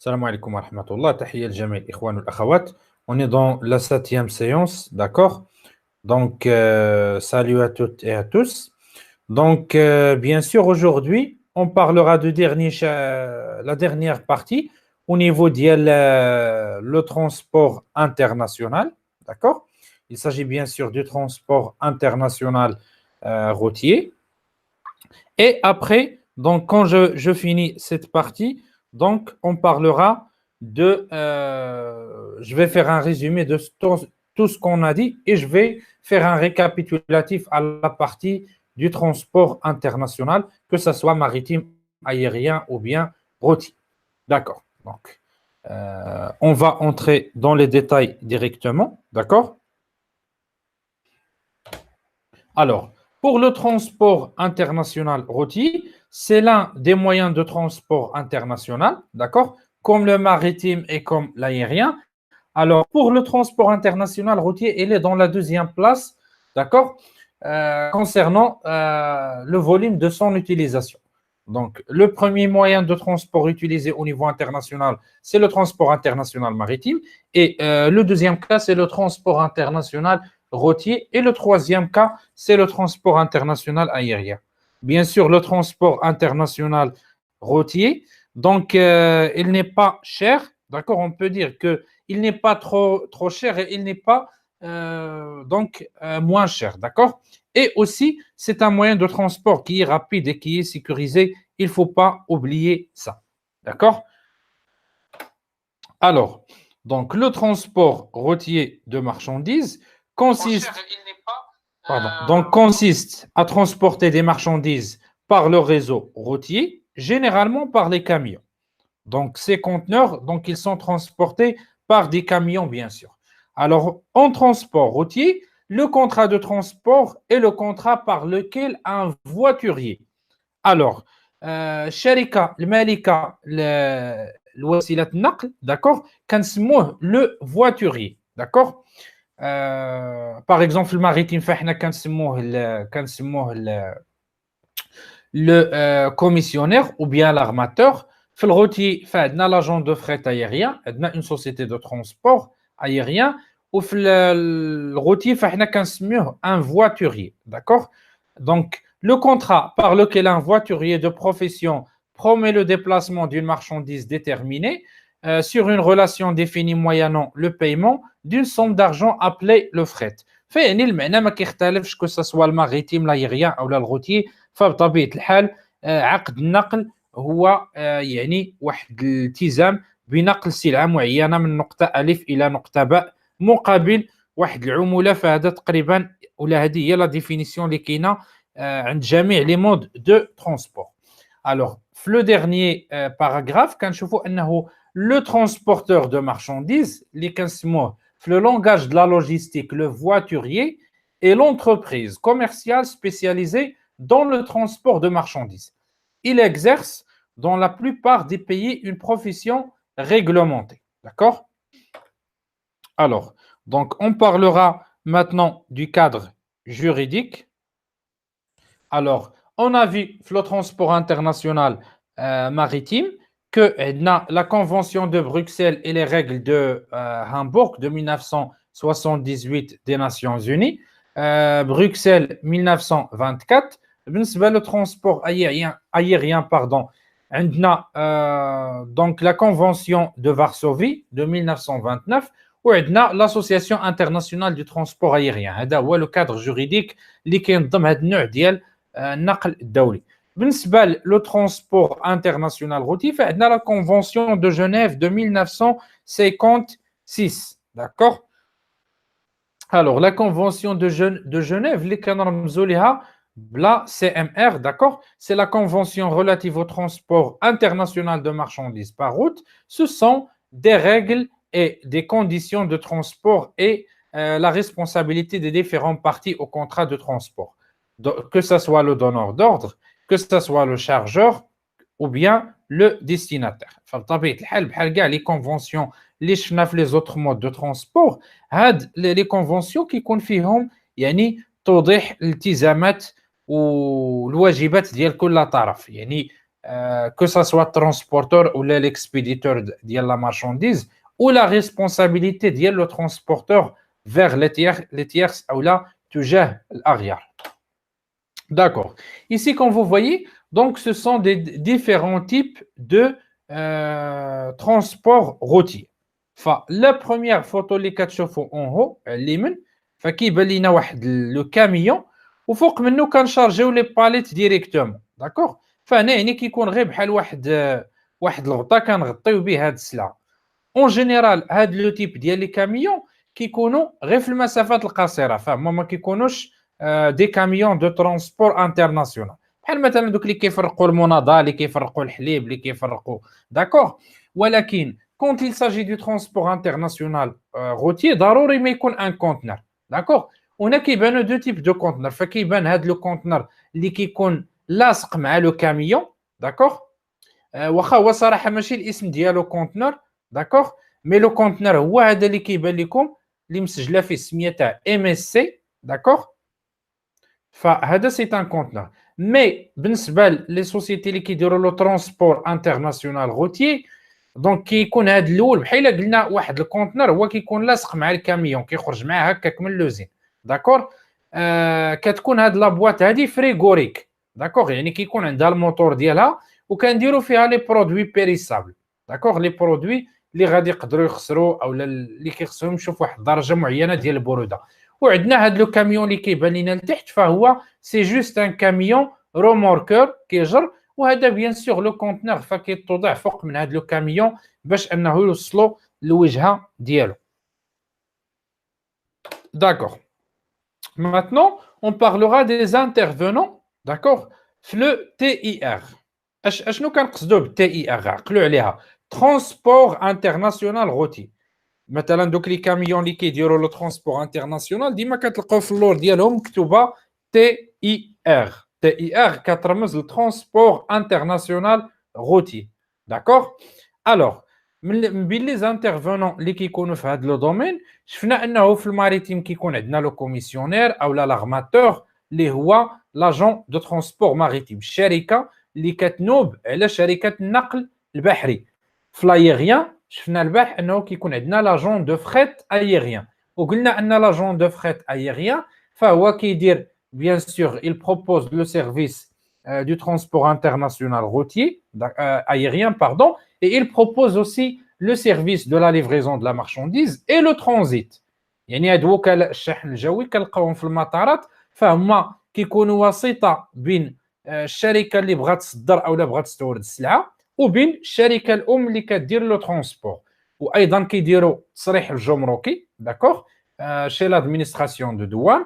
Salam alaikum wa rahmatullah. Tahiyya al-jami' ikhwan ou akhawat. On est dans la septième séance, d'accord? Donc, salut à toutes et à tous. Donc, bien sûr, aujourd'hui, on parlera de la dernière partie au niveau de le transport international, d'accord? Il s'agit bien sûr du transport international routier. Et après, donc, quand je finis cette partie, donc, on parlera je vais faire un résumé de tout ce qu'on a dit et je vais faire un récapitulatif à la partie du transport international, que ce soit maritime, aérien ou bien routier. D'accord. Donc, on va entrer dans les détails directement. D'accord? Alors, pour le transport international routier, c'est l'un des moyens de transport international, d'accord, comme le maritime et comme l'aérien. Alors, pour le transport international routier, il est dans la deuxième place, d'accord, concernant le volume de son utilisation. Donc, le premier moyen de transport utilisé au niveau international, c'est le transport international maritime. Et le deuxième cas, c'est le transport international routier. Et le troisième cas, c'est le transport international aérien. Bien sûr, le transport international routier, donc il n'est pas cher, d'accord? On peut dire qu'il n'est pas trop cher et il n'est pas moins cher, d'accord? Et aussi, c'est un moyen de transport qui est rapide et qui est sécurisé. Il ne faut pas oublier ça, d'accord? Alors, donc le transport routier de marchandises consiste consiste à transporter des marchandises par le réseau routier, généralement par les camions. Donc, ces conteneurs, donc, ils sont transportés par des camions, bien sûr. Alors, en transport routier, le contrat de transport est le contrat par lequel un voiturier. Alors, الشركة المالكة لوسيلة النقل, d'accord, كنسموه le voiturier, d'accord. Par exemple, le maritime, فاحنا كنسموه le commissionnaire ou bien l'armateur. في الروتي فعندنا l'agent de fret aérien, عندنا une société de transport aérien. وفي الروتي فاحنا كنسموه un voiturier, d'accord. Donc, le contrat par lequel un voiturier de profession promet le déplacement d'une marchandise déterminée sur une relation définie moyennant le paiement d'une somme d'argent appelée le fret. فيعني المعنى ما كيختلفش que ce soit le maritime, l'aérien ou le routier. فبطبيعة الحال عقد النقل هو يعني واحد الالتزام بنقل سلعة معينة من نقطة ألف إلى نقطة باء مقابل واحد العمولة. فهذا تقريبا ولا هذه هي لا ديفينيسيون اللي كاينة عند جميع لي مود دو ترونسبور. Alors, le dernier paragraphe, كنشوفوا أنه le transporteur de marchandises, اللي كنسموه في le langage de la logistique, le voiturier, est l'entreprise commerciale spécialisée dans le transport de marchandises. Il exerce dans la plupart des pays une profession réglementée. D'accord? Alors, donc on parlera maintenant du cadre juridique. Alors, on a vu le transport international maritime que la Convention de Bruxelles et les règles de Hambourg de 1978 des Nations Unies, Bruxelles 1924. Le transport aérien, pardon, donc la Convention de Varsovie de 1929 ou l'association internationale du transport aérien. هذا هو le cadre juridique اللي كينظم هذا النوع ديال النقل الدولي. بالنسبه لو transport international routier فعندنا la Convention de Genève de 1956, d'accord. Alors la Convention de Genève اللي كنرمزوا ليها la CMR, d'accord, c'est la Convention relative au transport international de marchandises par route. Ce sont des règles et des conditions de transport et la responsabilité des différentes parties au contrat de transport. Que ce soit le donneur d'ordre, que ce soit le chargeur ou bien le destinataire. فبطبيعة الحال بحال كاع les conventions اللي شفنا في les autres modes de transport, هاد les conventions كيكون فيهم يعني توضيح الالتزامات والواجبات ديال كل طرف. يعني que ça soit transporteur ou l'expéditeur de la marchandise, ou la responsabilité de le transporteur vers les tierces ou là, تجاه l'arrière. D'accord. Ici, comme vous voyez, donc ce sont des différents types de transport routier. La première photo اللي كتشوفوا en haut اليمين فكيبان لينا واحد لو كاميون وفوق منه كنشارجيو لي باليت ديريكتومون داكوغ فهنا يعني كيكون غير بحال واحد الغطا كنغطيو به هاد السلعه اون جينيرال هاد لو تيب ديال لي كاميون كيكونوا غير في المسافات القصيره فهما ما كيكونوش دي كاميون دو ترونسبور انترناسيونال بحال مثلا دوك اللي كيفرقوا المناضه اللي كيفرقوا الحليب اللي كيفرقوا داكوغ ولكن quand il s'agit du transport international routier ضروري ما يكون ان كونتنر داكوغ هنا كيبانوا دو تيب دو كونتنر فكيبان هاد لو كونتنر اللي كيكون لاصق مع لو كاميون داكوغ واخا هو صراحه ماشي الاسم ديالو كونتنر داكوغ مي لو كونتنر هو هذا اللي كيبان لكم اللي مسجله فيه السميه تاع ام اس سي داكوغ فهذا سي ان كونتنر مي بالنسبه لي سوسيتي اللي كيديروا لو ترونسبور انترناسيونال روتيي دونك كيكون هذا الاول بحال قلنا واحد الكونتنر هو كيكون لاصق مع الكاميون كيخرج معاه هكاك من لوزين داكوغ كتكون هاد لابواط هادي فريغوريك داكوغ يعني كيكون عندها الموتور ديالها وكنديروا فيها لي برودوي بيريسابل داكوغ لي برودوي اللي غادي يقدروا يخسروا او اللي كيخصهم يمشوا فواحد الدرجه معينه ديال البروده وعندنا هاد لو كاميون اللي كيبان لينا لتحت فهو سي جوست ان كاميون روموركور كيجر وهذا بيان سور لو كونتنر فكيتوضع فوق من هاد لو كاميون باش انه يوصلوا للوجهه ديالو داكوغ maintenant on parlera des intervenants d'accord في لو تي اي ار اشنو كنقصدوا بالتي اي ار عقلوا عليها ترونسبور انترناسيونال روتي مثلا دوك لي كاميون اللي كيديروا لو ترونسبور انترناسيونال ديما كتلقاو في اللور ديالهم مكتوبه تي اي ار تي اي ار كترمز للترونسبور انترناسيونال روتي داكوغ الوغ من بين لي زانترفونون اللي كيكونوا في هذا لو دومين شفنا انه في الماريتيم كيكون عندنا لو كوميسيونير او لا لارماتور اللي هو لاجون دو ترونسبور ماريتيم الشركه اللي كتنوب على شركه النقل البحري في لايغيان شفنا البارح انه كيكون عندنا لاجون دو فريت ايريان وقلنا ان لاجون دو فريت ايريان فهو كيدير بيان سور il propose le service du transport international routier aérien pardon et il propose aussi le service de la livraison de la marchandise et le transit يعني هاد وكلاء الشحن الجوي كنلقاوهم في المطارات فهما كيكونوا وسيطه بين الشركه اللي بغات تصدر او لا بغات تستورد السلعه وبين الشركه الام اللي كدير لو ترونسبور وايضا كيديروا التصريح الجمركي داكوغ شي لادمينستراسيون دو دوان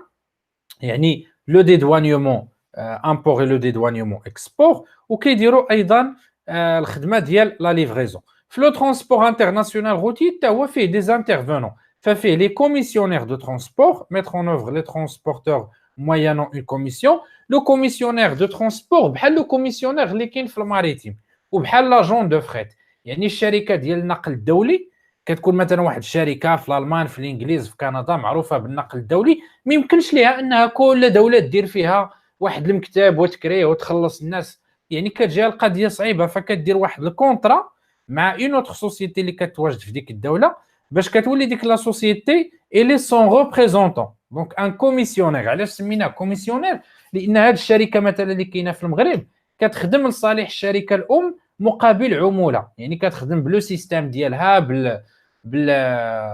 يعني لو ديدوانيومون امبور اي لو ديدوانيومون اكسبور وكيديروا ايضا الخدمه ديال لا ليفريزون في لو ترونسبور انترناسيونال روتي حتى هو فيه دي انترفونون ففيه لي كوميسيونير دو ترونسبور mettre en œuvre les transporteurs moyennant une commission le commissionnaire de transport بحال لو كوميسيونير اللي كاين في الماريتيم وبحال لاجون دو فريت يعني الشركه ديال النقل الدولي كتكون مثلا واحد الشركه في الالمان في الانجليز في كندا معروفه بالنقل الدولي ما يمكنش ليها انها كل دوله دير فيها واحد المكتب وتكريه وتخلص الناس يعني كتجي القضيه صعيبه فكدير واحد الكونطرا مع اون اوتر سوسيتي اللي كتواجد في ديك الدوله باش كتولي ديك لا سوسيتي اي سون ريبريزونطون دونك ان كوميسيونير علاش سميناه كوميسيونير لان هذه الشركه مثلا اللي كاينه في المغرب كتخدم لصالح الشركه الام مقابل عموله يعني كتخدم بلو سيستيم ديالها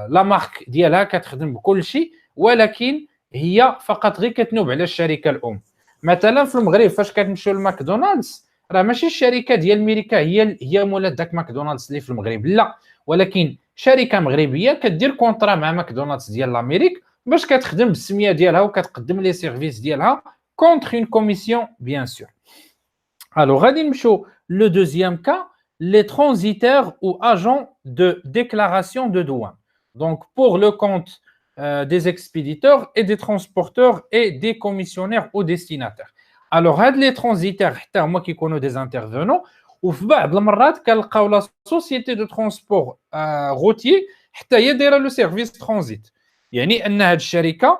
لا مارك ديالها كتخدم بكل شيء ولكن هي فقط غير كتنوب على الشركه الام مثلا في المغرب فاش كتمشيو لماكدونالدز راه ماشي الشركه ديال ميريكا هي مولات داك ماكدونالدز اللي في المغرب لا ولكن شركه مغربيه كدير كونطرا مع ماكدونالدز ديال لامريك باش كتخدم بالسميه ديالها وكتقدم لي سيرفيس ديالها كونتر اون كوميسيون بيان سور Alors, le deuxième cas, les transitaires ou agents de déclaration de douane. Donc, pour le compte des expéditeurs et des transporteurs et des commissionnaires ou destinataires. Alors, les transitaires, moi qui connais des intervenants, ou بعض المرات كنلقاو la société de transport routier حتى هي دايره le service transit. يعني ان هذه الشركه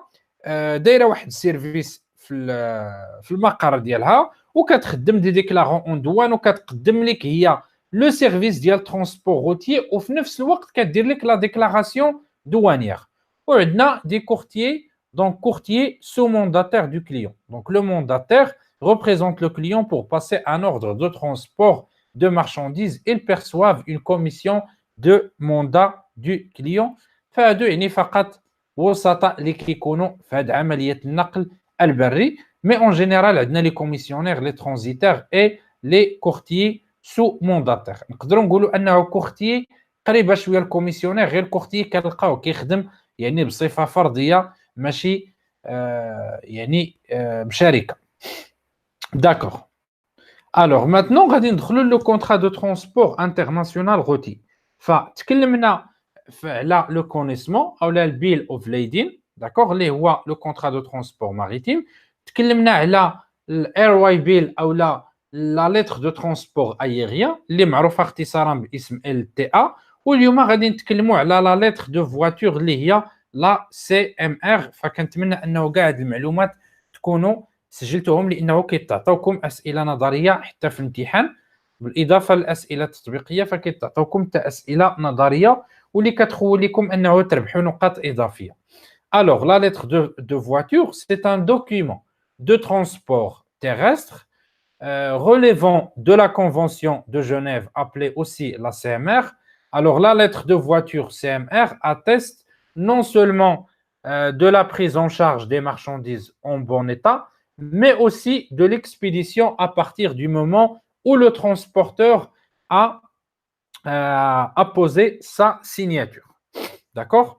دايره واحد السيرفيس في المقر ديالها وكتخدم دي ديكلارون اون دوان وكتقدم لك هي لو سيرفيس ديال ترونسبور روتي وفي نفس الوقت كدير لك لا ديكلاراسيون douanière. وعندنا دي كورتيي donc courtier sous mandataire du client. Donc le mandataire représente le client pour passer un ordre de transport de marchandises. Ils perçoivent une commission de mandat du client. فهادو يعني فقط وسطاء اللي كيكونوا في هاد عملية النقل البري. Mais en général عندنا les commissionnaires, les transitaires et les courtiers sous mandataire. نقدروا نقولوا انه كورتيي قريبه شويه الكوميسيونير، غير الكورتيي كنلقاوه كيخدم يعني بصفه فرديه ماشي يعني بشركه. داكوغ. الوغ ماتنون غادي ندخلوا لو كونطرا دو ترونسبور انترناسيونال روتي. فتكلمنا على لو كونيسمون او البيل اوف ليدين، داكوغ، اللي هو لو كونطرا دو ترونسبور ماريتيم. تكلمنا على الاير واي بيل او لا ليتر دو ترونسبور ايريان اللي معروفه اختصارا باسم LTA. واليوم غادي نتكلموا على لا ليتر دو فواتور اللي هي لا CMR. فكنتمنى انه كاع هاد المعلومات تكونوا سجلتهم لانه كيتعطيوكم اسئله نظريه حتى في الامتحان، بالاضافه للاسئله التطبيقيه فكيتعطيوكم حتى اسئله نظريه واللي كتخول لكم انه تربحوا نقاط اضافيه. Alors la lettre de voiture c'est un document de transport terrestre relevant de la Convention de Genève, appelée aussi la CMR. Alors, la lettre de voiture CMR atteste non seulement de la prise en charge des marchandises en bon état, mais aussi de l'expédition à partir du moment où le transporteur a apposé sa signature. D'accord ?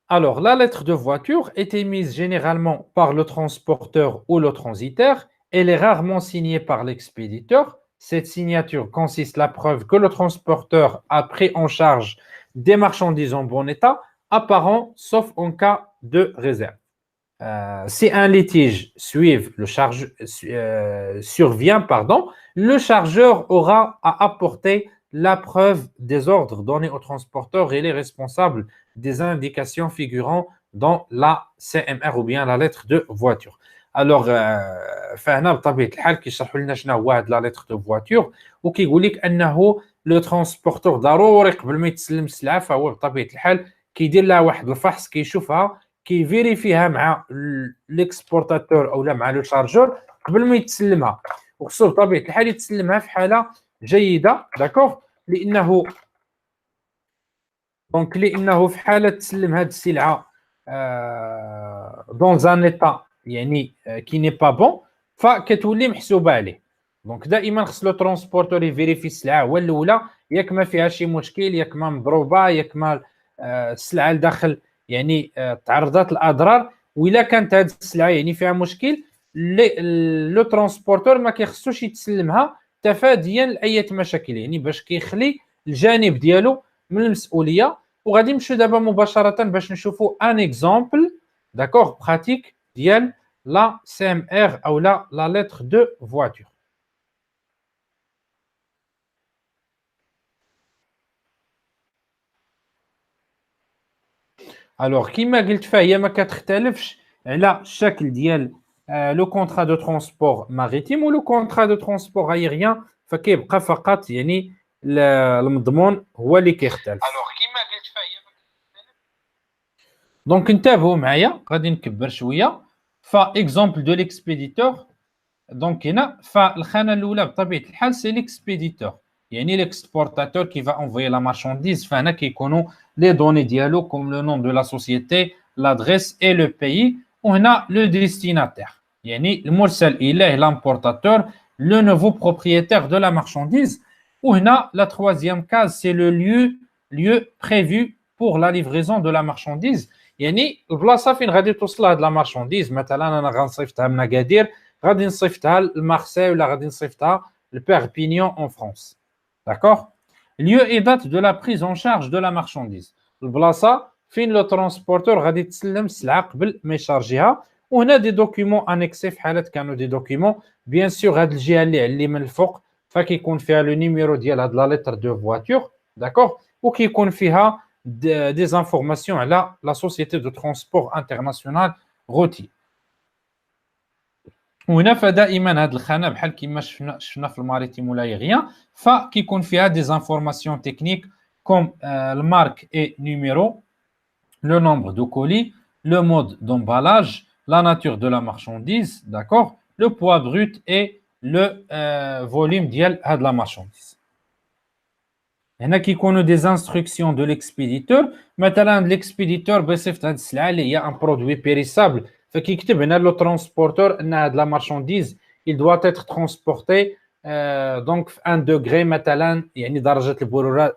Alors, la lettre de voiture est émise généralement par le transporteur ou le transitaire. Elle est rarement signée par l'expéditeur. Cette signature consiste la preuve que le transporteur a pris en charge des marchandises en bon état, apparent sauf en cas de réserve. Si un litige survient, le chargeur aura à apporter la preuve des ordres donnés au transporteur et les responsables des indications figurant dans la CMR ou bien la lettre de voiture. Alors, فهنا بطبيعة الحال كيشرحوا لنا شنو هو هاد لا ليتر دو فواتور وكيقول لك انه لو ترونسبورتور ضروري قبل ما يتسلم السلعه فهو بطبيعة الحال كيدير لها واحد الفحص، كيشوفها كيفيريفيها مع ليكسبورتاتور او مع لو شارجور قبل ما يتسلمها، وخصو بطبيعة الحال يتسلمها في حالة جيدة. داكوغ، لانه في حالة تسلم هاد السلعة دون ان ايتا يعني كي ني با بون فكتولي محسوبه عليه. دونك دائما خص لو ترونسبورتور يفيريفي السلعه هو الاولى ياك ما فيها شي مشكل، ياك ما مضروبه، ياك ما السلعه لداخل يعني تعرضت لاضرار. وإلا كانت هذه السلعه يعني فيها مشكل لو ترونسبورتور ما كيخصوش يتسلمها تفاديا لاي مشاكل، يعني باش كيخلي الجانب ديالو من المسؤوليه. وغادي نمشيو دابا مباشره باش نشوفوا ان اكزامبل داكوغ براتيك ديال la CMR ou la lettre de voiture. Alors, كما قلت فهي ما كتختلفش على الشكل ديال لو كونطرا دو ترونسبور ماريتيم ولو كونطرا دو ترونسبور ايريان، فكيبقى فقط يعني المضمون هو اللي كيختلف. دونك انتبهوا معايا غادي نكبر شويه. فاكزامبل دو ليكسبيديتور، دونك هنا فالخانه الاولى بطبيعه الحال سي ليكسبيديتور يعني ليكسبورتاتور كي فا انفوي لا مارشانديز. فهنا كيكونوا لي دوني ديالو كوم لو نون دو لا سوسيتي، لادريس اي لو بيي. وهنا لو ديستيناتير يعني المرسل اليه لامبورتاتور، لو نوفو بروبريتير دو لا مارشانديز. وهنا لا تروازيام كاز سي لو lieu prévu pour la livraison de la marchandise، يعني البلاصه فين غادي توصل هاد لا مارشانديز. مثلا انا غنصيفطها من اكادير، غادي نصيفطها لمارسيل ولا غادي نصيفطها لبيربينيون en France. D'accord? Lieu et date de la prise en charge de la marchandise. البلاصه فين لو ترونسبورتور غادي تسلم السلعه قبل ما يشارجيها. وهنا دي دوكيومون انيكسي في حالات كانوا دي دوكيومون. بيان سور هاد الجهه اللي علي من الفوق فكيكون فيها لو نيميرو ديال هاد لا ليتر دو فواتور. داكوغ؟ وكيكون فيها دي زانفورماسيون على لا سوسيتي دو ترونسبور انترناسيونال روتي. وهنا فدائما هاد الخانه بحال كيما شفنا في الماريتيم ولا aérien فكيكون فيها des informations techniques comme le marque et numéro, le nombre de colis, le mode d'emballage, la nature de la marchandise, d'accord, le poids brut et le volume ديال هاد la marchandise. هنا كيكونوا des instructions de l'expéditeur. مثلا l'expéditeur بيصيفط هاد السلعه اللي هي ان برودوي بيريسابل فكيكتب هنا لو ترونسبورتور ان هاد لا مارشانديز il doit être transporté دونك في 1 دوغري مثلا يعني درجه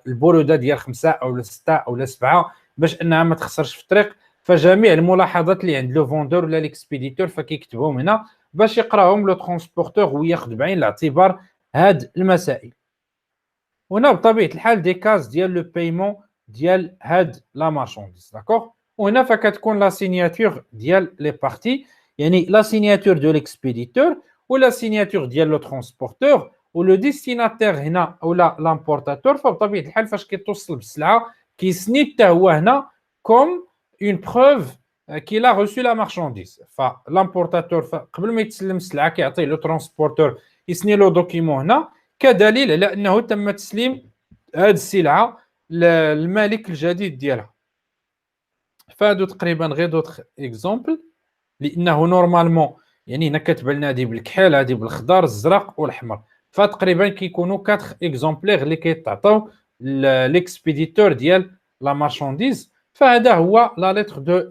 البروده ديال 5 او 6 او 7 باش انها ما تخسرش في الطريق. فجميع الملاحظات اللي عند لو فوندور ولا ليكسبيديتور فكيكتبهم هنا باش يقراهم لو ترونسبورتور وياخذ بعين الاعتبار هاد المسائل. هنا بطبيعه الحال دي كاز ديال لو بايمون ديال هاد لا مارشانديز داكوغ. وهنا فكتكون لا سيناتور ديال لي بارتي يعني لا سيناتور دو ليكسبيديتور ولا سيناتور ديال لو ترونسبورتور ولو ديستيناتير هنا ولا لامبورتاتور. فبطبيعه الحال فاش كيتوصل بالسلعه كيسني حتى هو هنا كوم اون بروف كي لا ريسو لا مارشانديز. فالامبورتاتور قبل ما يتسلم السلعه كيعطيه لو ترونسبورتور يسني له دوكيمون هنا كدليل على انه تم تسليم هذه السلعه للمالك الجديد ديالها. فهادو تقريبا غير دوطخ اكزومبل لانه نورمالمون يعني هنا كتبان لنا هادي بالكحل هادي بالخضر الزرق والاحمر فتقريبا كيكونوا 4 اكزومبلير اللي كيتعطاو ليكسبيديتور ديال لا مارشانديز. فهذا هو لا ليتر دو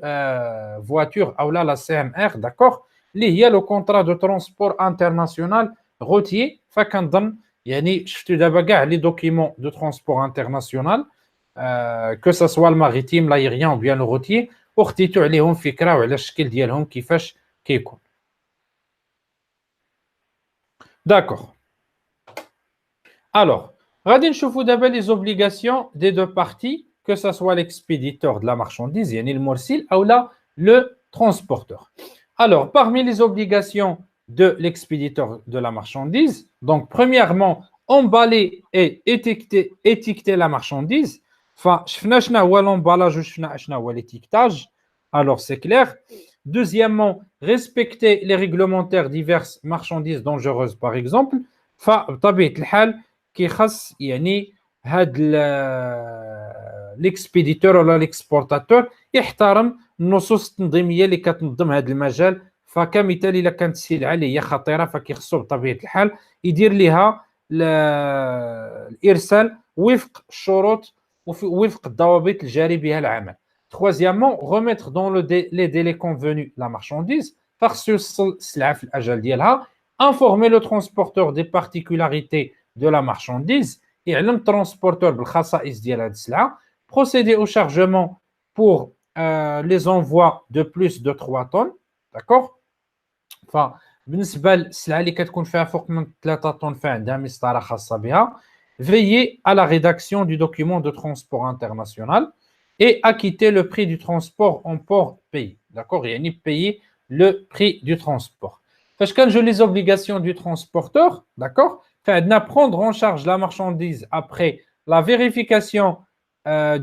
فواتور او لا سي ام ار داكوغ اللي هي لو كونطرا دو ترونسبور انترناسيونال روتيي. فكنظن يعني شفتوا دابا كاع لي دوكيمون دو ترونسبور انترناسيونال que ça soit le maritime, l'aérien ou bien le routier وخديتوا عليهم فكره وعلى الشكل ديالهم كيفاش كيكون. داكوغ. Alors, غادي نشوفوا دابا les obligations des deux parties que ça soit l'expéditeur de la marchandise يعني المرسل او لا le transporteur. Alors, parmi les obligations de l'expéditeur de la marchandise, donc premièrement emballer et étiqueter la marchandise. فشفنا شنو هو l'emballage وشفنا شنو هو l'étiquetage. Alors c'est clair. Deuxièmement, respecter les réglementaires diverses marchandises dangereuses par exemple. فبطبيعة الحال كيخص يعني هاد l'expéditeur ولا l'exportateur يحترم النصوص التنظيمية اللي كتنظم هذا المجال. فكمثال الا كانت السلعة اللي هي خطيرة فكيخصو بطبيعة الحال يدير لها الإرسال وفق الشروط وفق الضوابط الجاري بها العمل. Troisièmement, remettre dans les délais convenus la marchandise. خاصو يوصل السلعة في الأجل ديالها. Informer le transporteur des particularités de la marchandise. يعلم الترونسبورتور بالخصائص ديال هذه السلعة. Procéder au chargement pour les envois de plus de 3 tonnes. D'accord. فبالنسبة للسلعة اللي كتكون فيها فوق من 3 طن فعندها مسطرة خاصة بها. Veiller à la rédaction du document de transport international et acquitter le prix du transport en port pays. D'accord. يعني payer le prix du transport. Parce que les obligations du transporteur, d'accord, فعندنا prendre en charge la marchandise après la vérification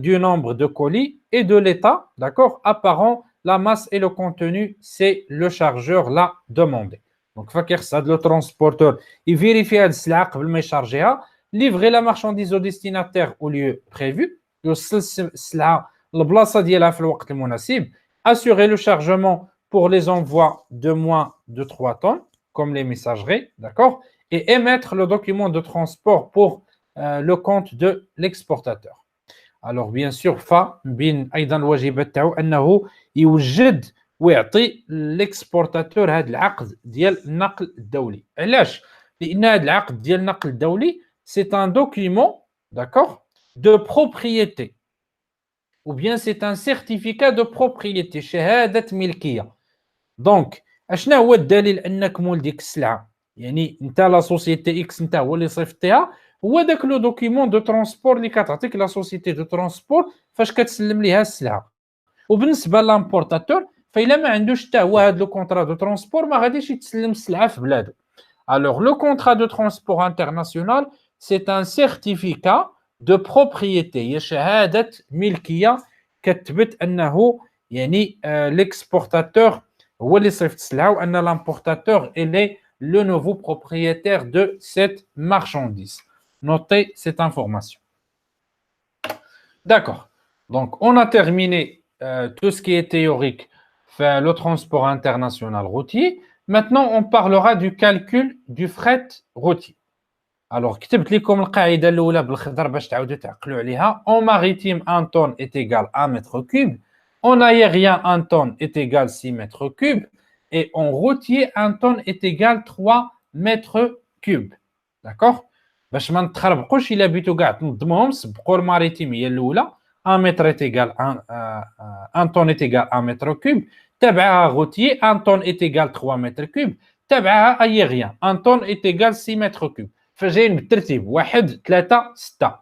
du nombre de colis et de l'état, d'accord, apparent, la masse et le contenu, c'est le chargeur l'a demandé. Donc, le transporteur, il vérifie la السلعة قبل ما يشارجيها. Livrer la marchandise au destinataire au lieu prévu. Assurer le chargement pour les envois de moins de 3 tonnes, comme les messageries, d'accord, et émettre le document de transport pour le compte de l'exportateur. Alors, bien sûr, بين أيضا الواجبات تاعو أنه يوجد ويعطي l'exportateur هذا العقد ديال النقل الدولي. علاش؟ لأن هذا العقد ديال النقل الدولي c'est un document, d'accord, de propriété. Ou bien c'est un certificat de propriété, شهادة ملكية. دونك اشنا هو الدليل انك مول ديك السلعه؟ يعني انت لا سوسيتي اكس انت هو اللي صيفطتيها، هو داك لو دوكيمون دو ترونسبور اللي كتعطيك لا سوسيتي دو ترونسبور فاش كتسلم ليها السلعه. وبالنسبه لامبورتاتور فإلا ما عندوش حتى هو هذا لو كونطرا دو ترونسبور ما غاديش يتسلم السلعه في بلادو. Alors le contrat de transport international c'est un certificat de propriété، هي شهادة ملكية كتثبت أنه يعني l'exportateur هو اللي صيفط السلعة وأن l'importateur il est le nouveau propriétaire de cette marchandise. Notez cette information. D'accord. Donc, on a terminé tout ce qui est théorique, fait le transport international routier. Maintenant, on parlera du calcul du fret routier. Alors, كتبت لكم القاعدة الأولى بالخضر باش تعاودوا تعقلوا عليها. En maritime, 1 tonne est égal à 1 mètre cube. En aérien, 1 tonne est égal à 6 mètres cubes. Et en routier, 1 tonne est égal à 3 mètres cubes. D'accord? باش ما نتخربقوش الا بيتو كاع تنظموهم سبقوا الماريتيم هي الاولى 1 متر est égal 1 tonne est égal 1 mètre cube. تبعها routier 1 tonne est égal 3 mètres cubes. تبعها aérien 1 tonne est égal 6 mètres cubes. فجايين بالترتيب 1 3 6.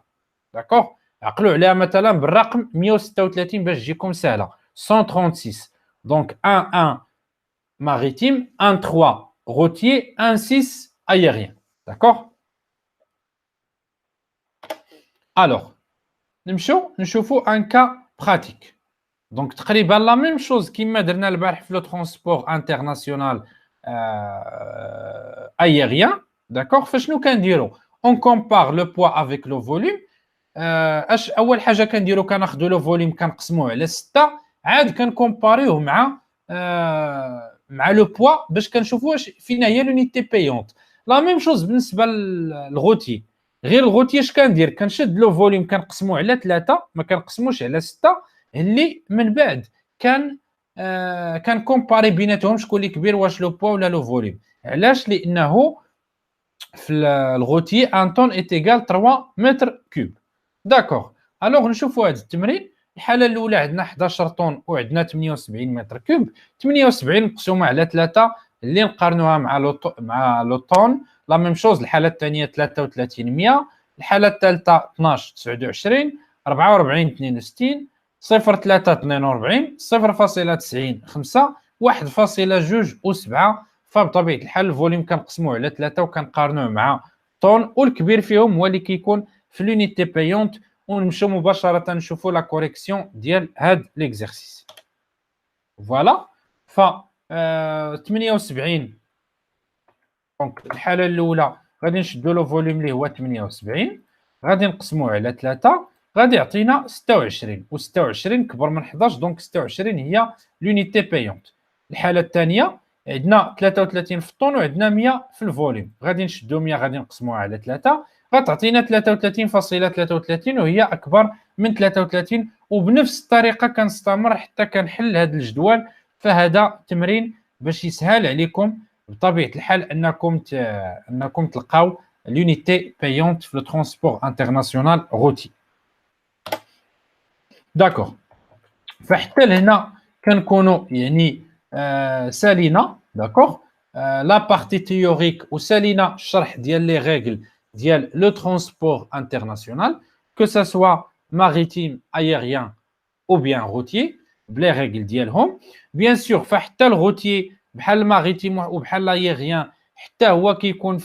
داكوغ عقلوا عليها مثلا بالرقم 136 باش تجيكم سهله 136. دونك 1 1 maritime 1 3 routier 1 6 aérien. D'accord? Alors, نشوفوا un cas pratique. Donc, تقريبا la même chose كما درنا البارح في le transport international aérien. D'accord? فشنو كنديروا؟ On compare le poids avec le volume. اول حاجه كنديروا كناخذوا لو فوليوم كنقسموه على 6 عاد كنكومباريوه مع لو بوا باش كنشوفوا واش فينا هي لونيتي بايونت. لا ميم شوز بالنسبه للغوتي. غير الغوتي اش كندير؟ كنشد لو فوليوم كنقسموه على 3 ما كنقسموش على 6 اللي من بعد كنكومباري بيناتهم شكون اللي كبير واش لو بوا ولا لو فوليوم. علاش؟ لانه في الغوتي 1 طون est égal 3 متر كوب. داكوغ. الوغ نشوفوا هذا التمرين. الحاله الاولى عندنا 11 طن وعندنا 78 متر كوب. 78 مقسومه على 3 اللي نقارنوها مع لو طن. لا ميم شوز. الحاله الثانيه 33 100. الحاله الثالثه 12 29 44 62 0.3 42 0.90 5 1.2 فبطبيعه الحال الفوليوم كنقسموه على 3 وكنقارنوه مع طون والكبير فيهم هو اللي كيكون في لونيتي بايونت. ونمشيو مباشره نشوفوا لا كوريكسيون ديال هاد ليكزارسيس. فوالا. ف 78 دونك الحاله الاولى غادي نشدوا لو فوليوم اللي هو 78 غادي نقسموه على 3 غادي يعطينا 26 و26 كبر من 11 دونك 26 هي لونيتي بايونت. الحاله الثانيه عندنا 33 في الطون وعندنا 100 في الفوليوم. غادي نشدو 100 غادي نقسموها على 3 غتعطينا 33.33 وهي اكبر من 33. وبنفس الطريقه كنستمر حتى كنحل هذا الجدول. فهذا تمرين باش يسهل عليكم بطبيعه الحال انكم تلقاو l'unité payante في le transport international routier. داكوغ. فحتى لهنا كنكونوا يعني سالينا. داكوغ. لا بارتي تيوريك وسالينا الشرح ديال لي ريغل ديال لو ترونسبور انترناسيونال كو سا سوا ماريتيم ايريان او بيان روتيي بلي ريغل ديالهم. بيان سور فحتى الروتيي بحال الماريتيم وبحال الايريان حتى هو كيكون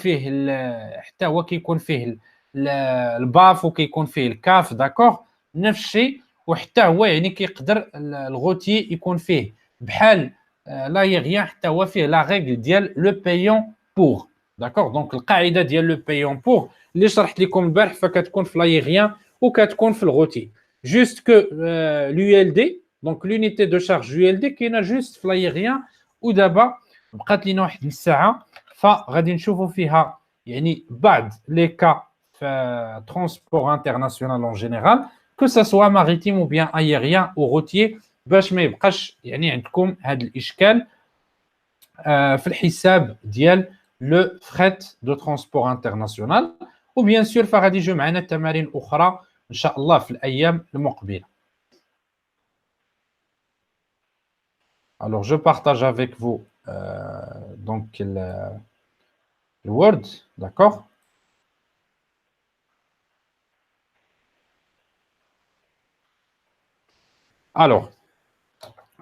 فيه الباف وكيكون فيه الكاف. داكوغ. نفس الشيء. وحتى هو يعني كيقدر الغوتيي يكون فيه بحال لايريان حتى هو فيه لا ريغل ديال لو بايون بور. داكوغ. دونك القاعده ديال لو بايون بور اللي شرحت لكم البارح فكتكون في لايريان وكتكون في الغوتي. جوست كو لو ال دي دونك لونيتي دو شارج يو ال دي كاينه جوست في لايريان. ودابا بقات لينا واحد نص ساعه فغادي نشوفوا فيها يعني بعض لي كا في ترونسبور انترناسيونال اون جينيرال que ça soit maritime ou bien aérien ou routier باش ما يبقاش يعني عندكم هذا الاشكال في الحساب ديال لو فريت دو ترونسبور انترناسيونال. وبيان سور فغادي يجيو معنا تمارين اخرى ان شاء الله في الايام المقبله. Alors je partage avec vous donc le Word, d'accord? Alors,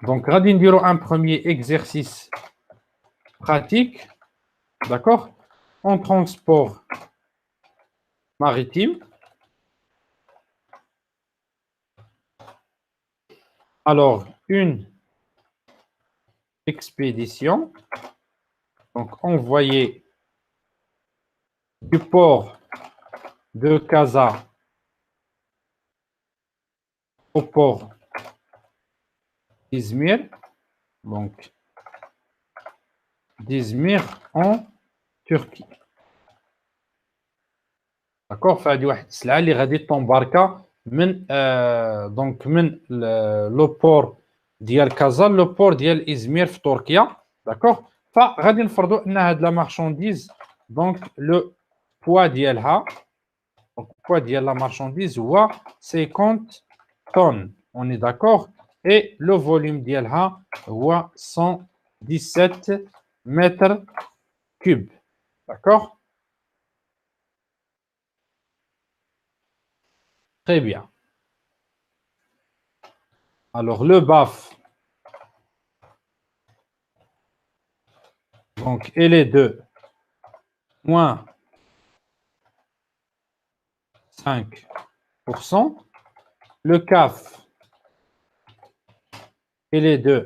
donc, غادي نديرو un premier exercice pratique, d'accord? En transport maritime. Alors, une expédition, donc envoyé du port de Casa au port d'Izmir, donc d'Izmir en Turquie. D'accord, فهذه واحد السلعة اللي غادي تمباركا من دونك من لو بور ديال كازا لو بور ديال إزمير في تركيا. داكوغ، فغادي نفرضوا ان هاد لا مارشانديز دونك لو بوا ديالها، دونك البوا ديال لا مارشانديز هو 50 طن، اوني داكوغ، اي لو فوليوم ديالها هو 117 متر كوب. داكوغ، très bien. Alors, le BAF, donc, elle est de moins 5%. Le CAF, elle est de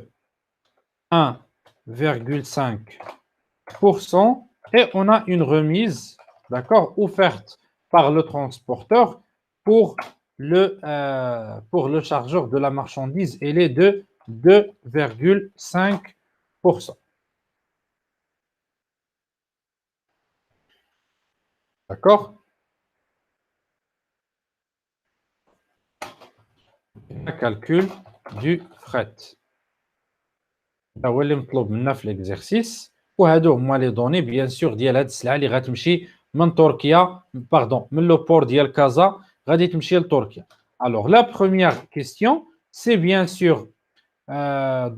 1,5%. Et on a une remise, d'accord, offerte par le transporteur pour le chargeur de la marchandise. Elle est de 2,5%. D'accord? Le calcul du fret. هو اللي مطلوب منا في l'exercice. وهادو هما لي دوني بيان سور ديال هاد السلعه اللي غتمشي من تركيا، باردون، من لو بور ديال كازا غادي تمشي لتركيا. Alors la première question, c'est bien sûr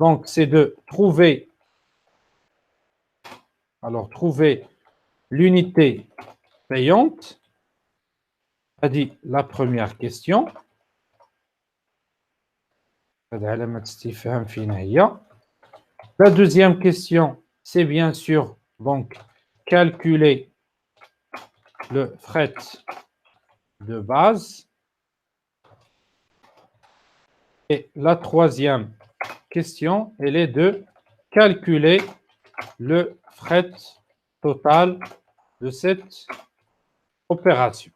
donc c'est de trouver l'unité payante. هذه la première question. هاد علامة استفهام فين هي. La deuxième question, c'est bien sûr donc calculer le fret de base. Et la troisième question, elle est de calculer le fret total de cette opération.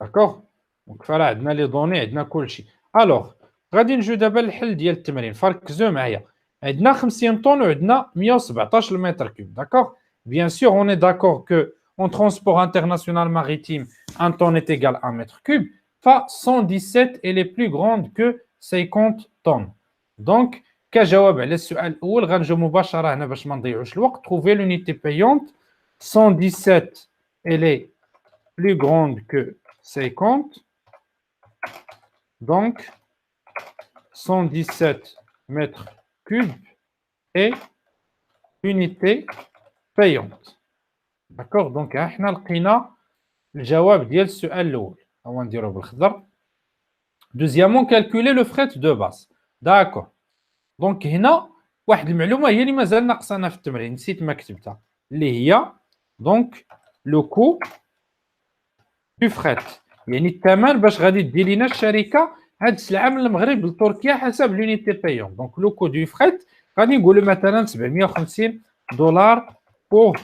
D'accord? Donc voilà, عندنا les données, عندنا كلشي. Alors, غادي نجيو دابا للحل ديال التمرين، فركزوا معايا. عندنا 50 طن وعندنا 117 متر كوب. D'accord? Bien sûr, on est d'accord que en transport international maritime, un tonne est égal à 1 mètre cube. Fa 117 elle est plus grande que 50 tonnes. Donc, كجواب على السؤال الأول غنجيو مباشرة هنا باش ما نضيعوش الوقت. Trouver l'unité payante. 117 elle est plus grande que 50. Donc, 117 mètres cubes est unité payante. D'accord? Donc, احنا لقينا الجواب ديال السؤال الأول. هو نديرو بالخضر. Deuxièmement, calculer le fret de base. D'accord. Donc, هنا واحد المعلومة هي اللي مازال ناقصانا في التمرين، نسيت ما كتبتها، اللي هي donc le coût du fret. يعني الثمن باش غادي دير لينا الشركة هاد السلعة من المغرب لتركيا حسب لونيتي بايون. دونك لو كو دو فريت غادي نقولوا مثلا 750 دولار بور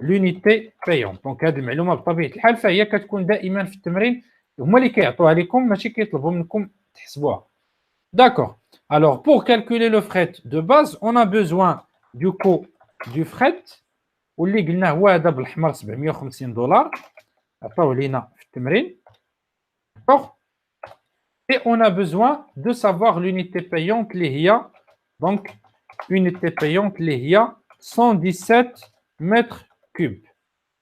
لونيتي بايون. دونك هاد المعلومة بطبيعة الحال فهي كتكون دائما في التمرين، هما اللي كيعطوها لكم ماشي كيطلبوا منكم تحسبوها. D'accord. Alors, pour calculer le fret de base, on a besoin du coût du fret. واللي قلناه هو هذا بالأحمر 750 دولار. عطاوه لينا في التمرين. D'accord. Et on a besoin de savoir l'unité payante اللي هي donc unité payante اللي هي 117 متر كوب.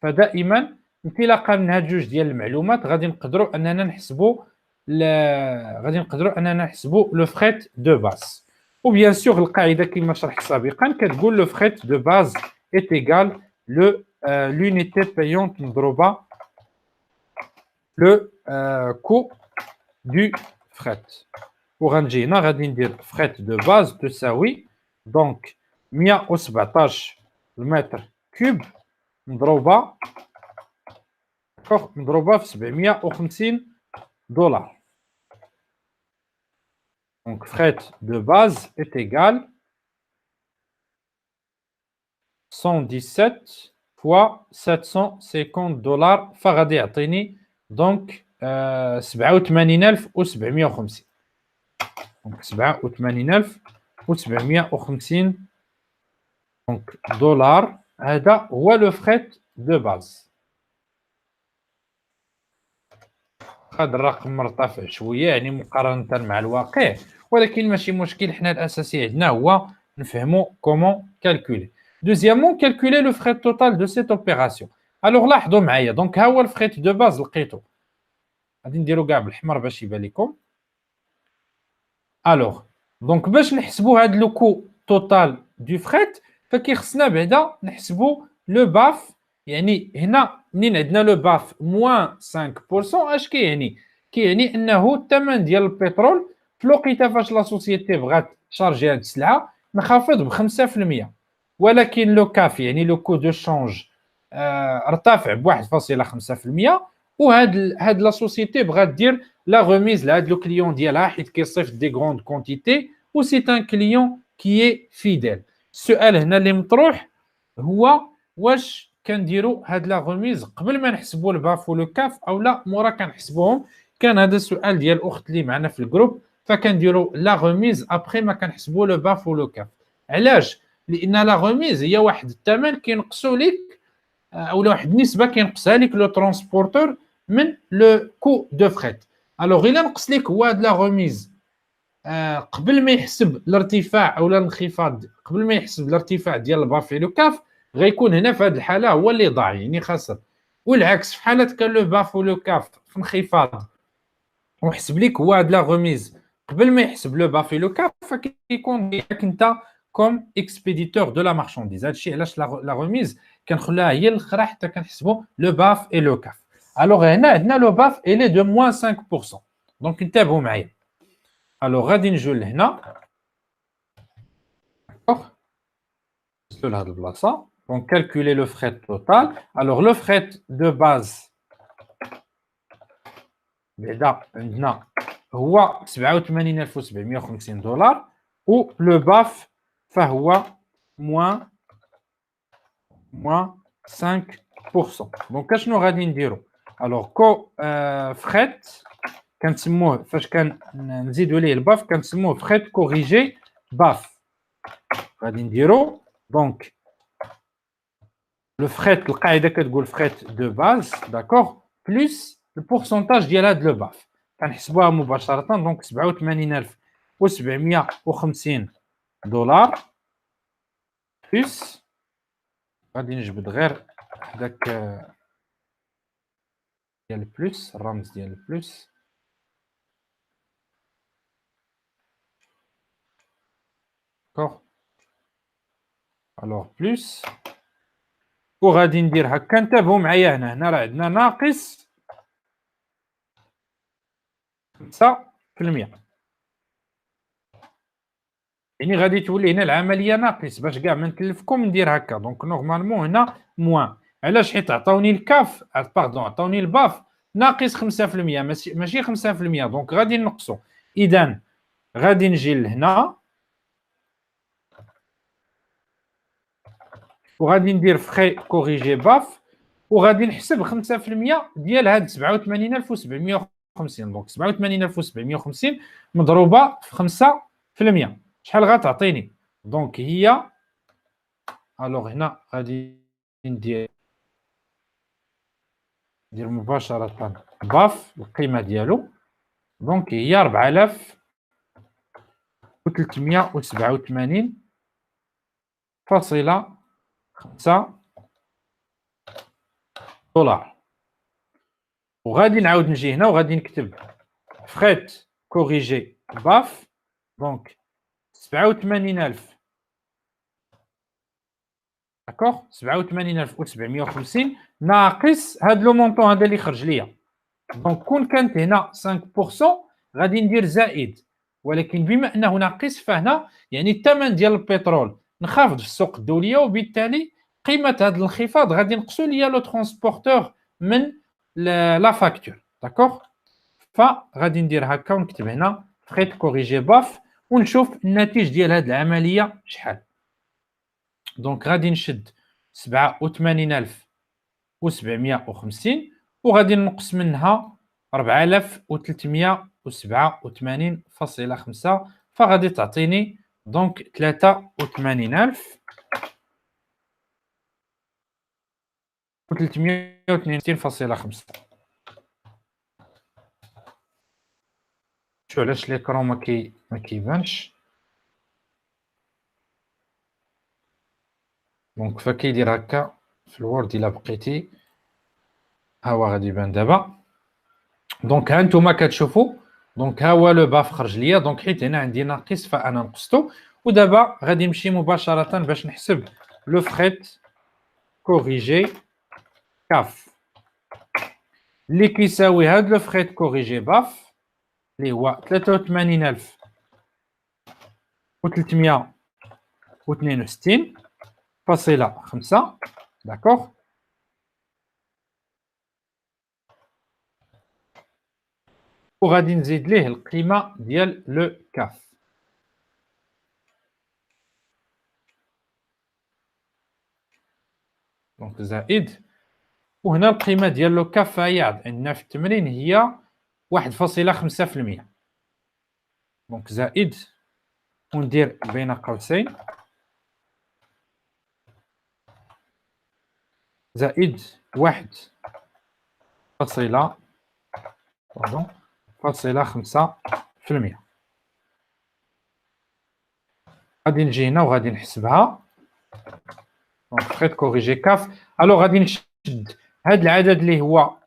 فدائما انطلاقا من هاد جوج ديال المعلومات غادي نقدروا اننا نحسبوا لو فريت دو باز. وبيان سور القاعده كما شرحت سابقا كتقول لو فريت دو باز est égal l'unité payante مضروبه le coût du fret. وغنجي هنا غادي ندير فريت دو باز تساوي دونك 117 متر كوب مضروبه في 750 دولار. Donc, fret de base est égal 117 fois 750 dollars. فغادي يعطيني donc 87,750. Donc 87,750 donc dollars. هذا هو le fret de base. هذا الرقم مرتفع شويه يعني مقارنه مع الواقع، ولكن ماشي مشكل. حنا الاساسي عندنا هو نفهموا كومون كالكولي. دوزيامون كالكولي لو فري توتال دو سيت اوبيراسيون. الوغ لاحظوا معايا، دونك ها هو الفريت دو باز لقيتو، غادي نديرو كاع بالاحمر باش يبان لكم. الوغ دونك باش نحسبوا هاد لو كو توتال دو فريت فكيخصنا بعدا نحسبوا لو باف. يعني هنا منين عندنا لو باف موان 5% اش كيعني؟ كيعني انه الثمن ديال البترول في الوقيته فاش لا سوسيتي بغات تشارجي هاد السلعه منخفض ب 5%، ولكن لو كاف يعني لو كو دو شونج ارتفع ب 1.5%، وهاد لا سوسيتي بغات دير لا ريميز لهاد لو كليون ديالها حيت كيصيفط دي غروند كونتيتي و سي ان كليون كي اي فيديل. السؤال هنا اللي مطروح هو واش كنديروا هاد لا غوميز قبل ما نحسبوا الباف ولو كاف او لا مورا كنحسبوهم؟ كان هذا السؤال ديال الاخت اللي معنا في الجروب، فكنديروا لا غوميز ابري ما كنحسبوا لو باف ولو كاف. علاش؟ لان لا غوميز هي واحد الثمن كينقصوا لك او واحد النسبه كينقصها لك لو ترونسبورتور من لو كو دو فريت. الوغ الا نقص لك هو هاد لا غوميز قبل ما يحسب الارتفاع او الانخفاض، قبل ما يحسب الارتفاع ديال الباف لو كاف، غيكون هنا في هذه الحاله هو اللي ضاع يعني خاسر. والعكس في حاله كان لو باف ولو كاف في انخفاض وحسب لك هو هاد لا غوميز قبل ما يحسب لو باف لو كاف، فكيكون ضيعك انت كوم اكسبيديتور دو لا مارشانديز. هادشي علاش لا غوميز كنخلوها هي الاخرى حتى كنحسبوا لو باف اي لو كاف. الوغ هنا عندنا لو باف الي دو موان 5%، دونك انتبهوا معايا. الوغ غادي نجيو لهنا لهاد البلاصه. Donc, calculer le fret total. Alors, le fret de base, هو 87,750 دولار، و le BAF فهو moins 5%. Donc, اشنو غادي نديرو؟ alors كو fret كنسموه فاش كنزيدو ليه الباف كنسموه fret corrigé BAF. غادي نديرو donc le fret القاعده كتقول fret de base d'accord plus le pourcentage ديال هاد لو باف كنحسبوها مباشره. دونك 87,750 دولار بلس غادي نجبد غير داك ديال بلس الرمز ديال بلس d'accord. alors بلس وغادي ندير هكا. انتبهوا معايا هنا راه عندنا ناقص 5%، يعني غادي تولي هنا العمليه ناقص باش كاع ما نكلفكم ندير هكا. دونك نورمالمون هنا موان، علاش؟ حيت عطاوني الكاف باردون عطاوني الباف ناقص 5% ماشي 5%، دونك غادي نقصوا. اذا غادي نجي لهنا وغادي ندير فخي كوريجي باف وغادي نحسب 5% ديال هاد 87,750. دونك 87,750 مضروبه في 5% شحال غتعطيني؟ دونك هي الوغ هنا غادي ندير مباشره باف القيمه ديالو. دونك هي 4,387.5 دولار. وغادي نعاود نجي هنا وغادي نكتب فريت كوريجي باف. دونك 87,000 داكوغ 87,750 ناقص هاد لو مونطون هذا اللي خرج ليا. دونك كون كانت هنا 5% غادي ندير زائد، ولكن بما انه ناقص فهنا يعني الثمن ديال البترول انخفض في السوق الدوليه، وبالتالي قيمه هذا الانخفاض غادي ينقصوا ليا لو ترونسبورتور من لا فاكتور داكوغ. فغادي ندير هكا ونكتب هنا فريت كوريجي باف ونشوف الناتج ديال هاد العمليه شحال. دونك غادي نشد 87,750 وغادي نقص منها 4387.5 فغادي تعطيني دونك 83,362.5. شو علاش ليكرون ما كيبانش. دونك فكيدير هكا في الوورد الا بقيتي ها هو غادي يبان دابا. دونك ها نتوما كتشوفوا دونك ها هو لو باف خرج ليا دونك حيت هنا عندي ناقص فانا نقصتو. ودابا غادي نمشي مباشره باش نحسب لو فريت كوريجي كاف اللي كيساوي هاد لو فريت كوريجي باف اللي هو 83,362.5 داكوغ. وغادي نزيد ليه القيمه ديال لو كاف. دونك زائد وهنا القيمه ديال لو كاف هي عندنا في التمرين هي 1.5%. دونك زائد وندير بين قوسين زائد 1.5%. غادي نجي هنا وغادي نحسبها. دونك فريت كوريجي كاف. الو غادي نشد هاد العدد اللي هو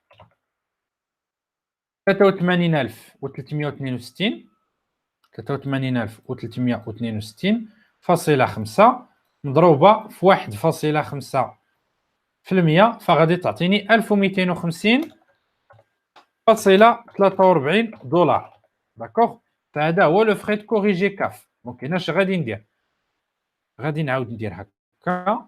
83,362.5 مضروبه في 1.5% فغادي تعطيني 1250.43 دولار. داكوغ. فهذا هو لو فريت كوريجي كاف. دونك هنا اش غادي ندير؟ غادي نعاود ندير هكا.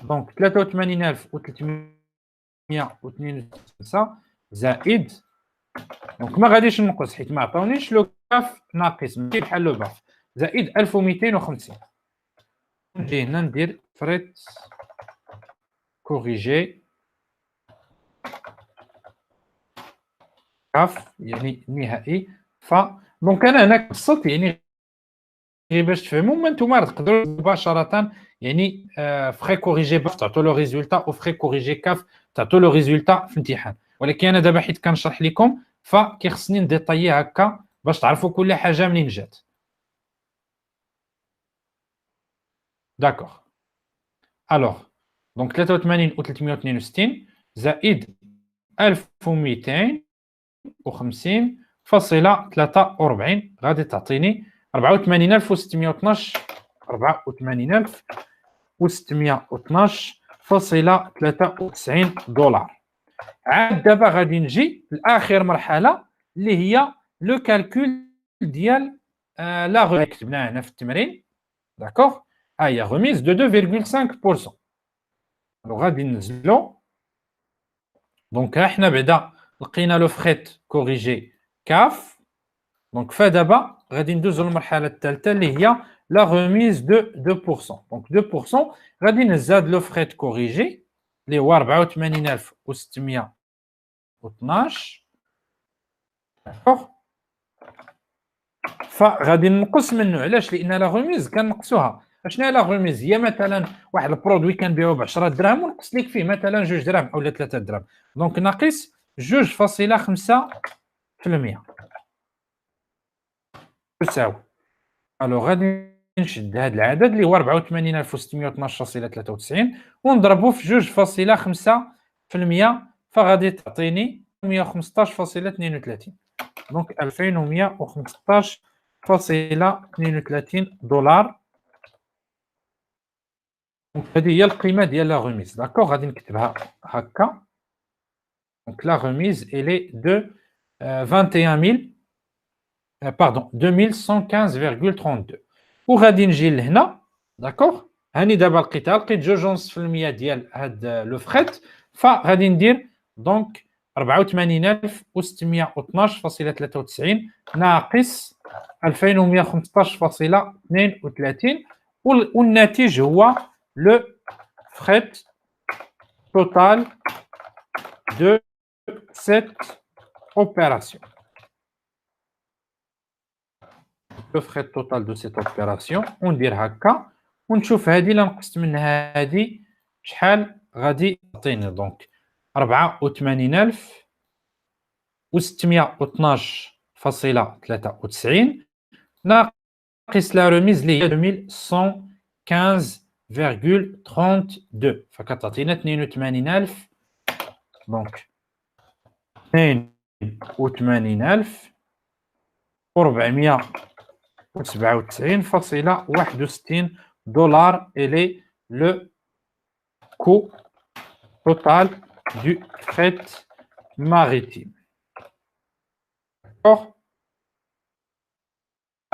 دونك 83,362 زائد دونك ما غاديش نقص حيت ما عطاونيش لو كاف ناقص ماشي بحال لو باف زائد 1250. نجي هنا ندير فريت كوريجي كاف يعني نهائي. ف دونك انا هنا قصت يعني غير باش تفهموا ما نتوما تقدروا مباشره يعني فري كوريجي باف تعطوا له ريزولتا او فري كوريجي كاف تعطوا له ريزولتا في الامتحان. ولكن انا دابا حيت كنشرح لكم فكيخصني نديطايي هكا باش تعرفوا كل حاجه منين جات. داكوغ. الوغ دونك 83,362 زائد 1250.43 غادي تعطيني 84,612.93 دولار. عاد دابا غادي نجي لاخر مرحله اللي هي لو كالكول ديال لا غوميز كتبناها هنا في التمرين. داكوغ. ها هي غوميز دو 2.5%. غادي ننزلو. دونك ها حنا بعدا لقينا لو فريت كوريجي كاف. دونك فدابا غادي ندوزو للمرحله الثالثه اللي هي لا غوميز دو 2%. دونك 2% غادي نزاد لو فريت كوريجي اللي هو 84,612. داكوغ. فغادي نقص منه. علاش؟ لان لا غوميز كنقصوها. اشنا لا غوميز؟ هي مثلا واحد البرودوي كنبيعو ب 10 دراهم ونقص لك فيه مثلا 2 دراهم اولا 3 دراهم. دونك ناقص 2.5% تساوي. الو غادي نشد هذا العدد اللي هو 84,612.93 ونضربو في 2.5% فغادي تعطيني 115.32. دونك 2115.32 دولار. دونك هذه هي القيمه ديال لا غوميز. داكوغ. غادي نكتبها هكا. دونك لا غوميز الي دو 2115,32 وغادي نجي لهنا. داكوغ. هاني دابا لقيت 2.5% ديال هاد لو فريت فغادي ندير دونك 84,612.93 ناقص 2115.32 والناتج هو le fret total de cette opération. Le frais total de cette opération وندير هكا ونشوف هذه الا نقصت منها هذه شحال غادي تعطيني. دونك 84,612.93 ناقص لا ريميز اللي هي 2115,32 فكتعطينا 82,000. دونك 82,497.61 دولار elle est le coût total du fret maritime. D'accord.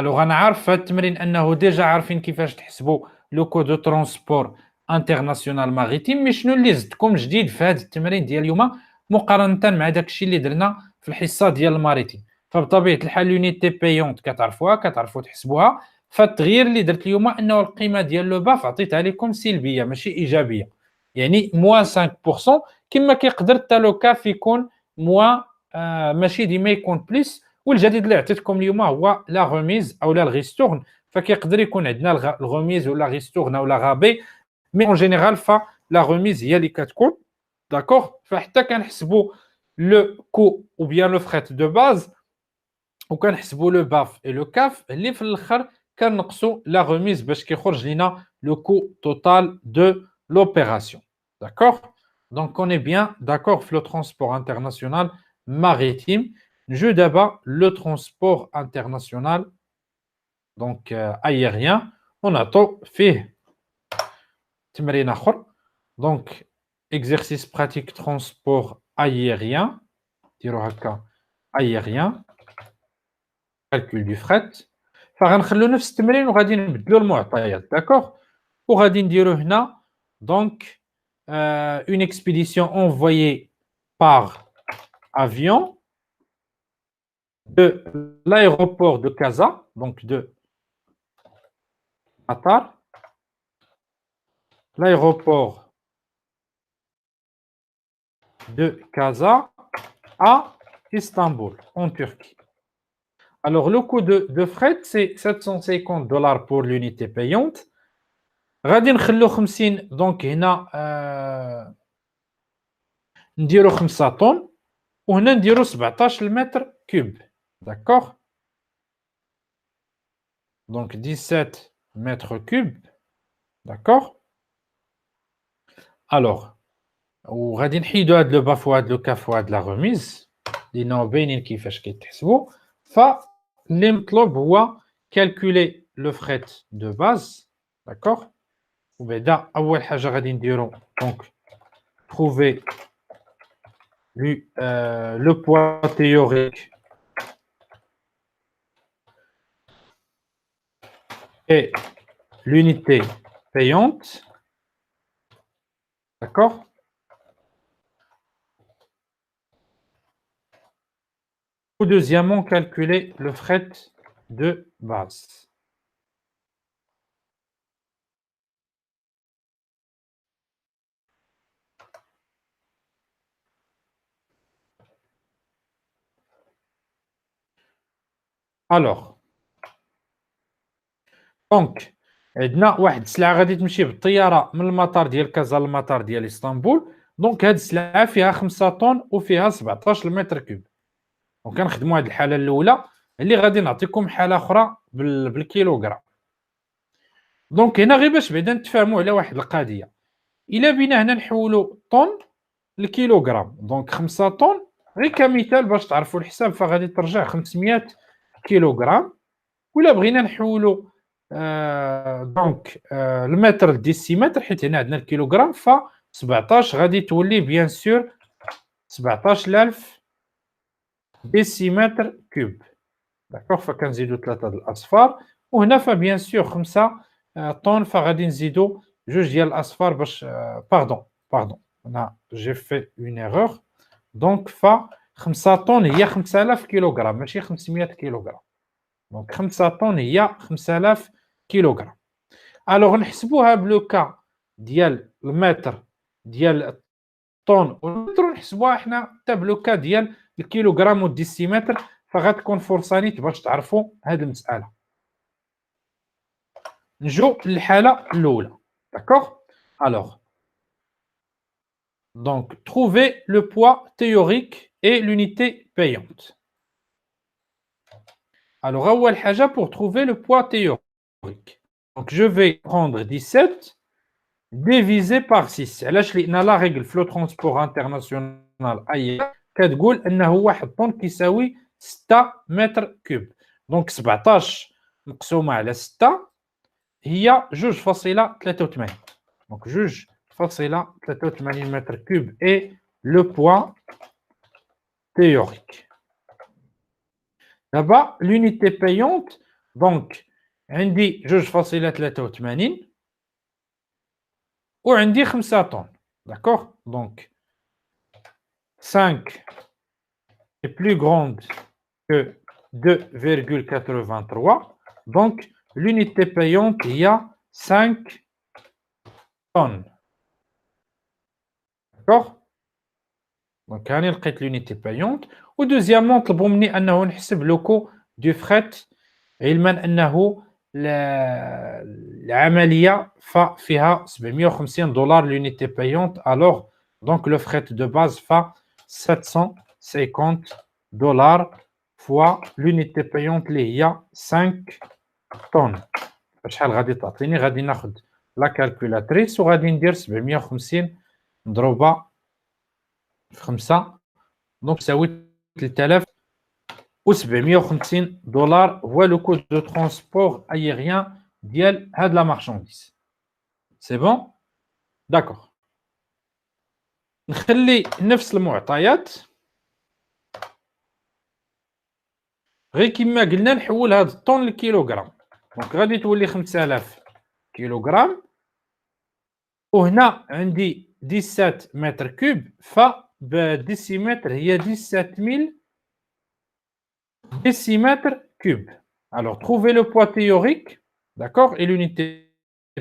Alors انا عارف في هذا التمرين انه ديجا عارفين كيفاش تحسبوا لو كو دو ترونسبور انترناسيونال ماريتيم، مي شنو اللي زدتكم جديد في هذا التمرين ديال اليوم مقارنه مع داك الشيء اللي درنا في الحصه ديال الماريتيم؟ فبطبيعه الحال لونيتي بايونت كتعرفوها كتعرفوا تحسبوها، فالتغيير اللي درت اليوم انه القيمه ديال لو باف عطيتها لكم سلبيه ماشي ايجابيه، يعني موان 5% كما كيقدر حتى لو كاف يكون موان ماشي ديما يكون بليس. والجديد اللي عطيتكم اليوم هو لا غوميز او لا الغيستورن، فكيقدر يكون عندنا الغوميز ولا غيستورن ولا غابي، مي اون جينيرال فلا غوميز هي اللي كتكون داكوغ. فحتى كنحسبوا لو كو او بيان لو فريت دو باز وكنحسبوا لو باف اي لو كاف اللي في الاخر كنقصوا لا غوميز باش كيخرج لينا لو كو توتال دو لوبيراسيون. داكوغ. دونك اون اي بيان داكوغ في لو ترونسبور انترناسيونال ماريتيم. نجو دابا لو ترونسبور انترناسيونال دونك ايريان ونعطو فيه تمرين اخر. دونك exercice pratique transport aérien ديرو هكا aérien calcul du fret. فغنخلو نفس التمرين وغادي نبدلو المعطيات داكوغ وغادي نديرو هنا دونك une expédition envoyée par avion de l'aéroport de Casa, donc de Qatar, l'aéroport de Casa à Istanbul, en Turquie. Alors, le coût de fret, c'est 750 dollars pour l'unité payante. غادي نخلو 50 دونك هنا نديرو 5 طن وهنا نديرو 17 متر كوب. D'accord. Donc 17 mètres cubes. D'accord. Alors, وغادي نحيدو هاد لو باف وهاد لو كاف وهاد لا غوميز لينا باينين كيفاش كيتحسبوا. فاللي مطلوب هو كالكولي لو فريت دو باز. داكوغ. وبعدا اول حاجه غادي نديرو دونك trouver le poids théorique et l'unité payante. D'accord. Ou deuxièmement, calculer le fret de base. Alors, دونك عندنا واحد السلعه غادي تمشي بالطياره من المطار ديال كازا للمطار ديال اسطنبول. دونك هاد السلعه فيها 5 طن وفيها 17 متر كوب. دونك كنخدموا هاد الحاله الاولى اللي غادي نعطيكم حاله اخرى بالكيلوغرام. دونك هنا غير باش بعدا نتفاهموا على واحد القضيه، الا بينا هنا نحولوا طن لكيلوغرام. دونك 5 طن غير كمثال باش تعرفوا الحساب فغادي ترجع 500 كيلوغرام. ولا بغينا نحولوا دونك المتر للديسيمتر حيت هنا عندنا الكيلوغرام، ف 17 غادي تولي بيان سور 17000 ديسيمتر كوب. داكوغ. فكنزيدو 3 د الاصفار وهنا فبيان سور 5 طن فغادي نزيدو 2 ديال الاصفار باش باردون هنا جي في اون ايرور. دونك ف 5 طن هي 5000 كيلوغرام ماشي 500 كيلوغرام. دونك 5 طن هي 5000 كيلوغرام. الوغ نحسبوها بلو كا ديال المتر ديال الطن والمتر، ونحسبوها حنا حتى بلو كا ديال الكيلوغرام والديسيمتر، فغتكون فرصة نيت باش تعرفوا هاد المسألة. نجو للحالة الأولى. داكوغ. الوغ donc trouver le poids théorique et l'unité payante. Alors أول حاجة pour trouver le poids théorique. Donc je vais prendre 17 divisé par 6. علاش؟ لأن لا ريغل في لو ترونسبور انترناسيونال أي كتقول أنه واحد طن كيساوي 6 متر كوب. دونك 17 مقسومة على 6 هي 2.83. دونك 2.83 متر كوب et le poids théorique. D'abord, l'unité payante, donc عندي 2.83 وعندي 5 طن. D'accord? Donc 5 est plus grande que 2,83. Donc l'unité payante, il y a 5 tonnes. D'accord? Donc هاني لقيت l'unité payante. ودوزيامون طلبوا مني أنه نحسب لو كو دو فريت، علما أنه العملية فيها 750 دولار l'unité payante. Alors donc le fret de base fait 750 دولار fois l'unité payante اللي هي 5 طن. شحال غادي تعطيني؟ غادي ناخذ لا كالكولاتريس وغادي ندير 750 مضروبة في 5 دونك تساوي 3750 دولار. هو لو كو دو ترونسبور ايريان ديال هاد لا مارشانديز. سي بون؟ داكوغ. نخلي نفس المعطيات غير كما قلنا نحول هاد الطن للكيلوغرام. دونك غادي تولي 5000 كيلوغرام، وهنا عندي 17 متر كوب، فبالديسيمتر هي 17000 décimètres cubes. Alors, trouvez le poids théorique, d'accord, et l'unité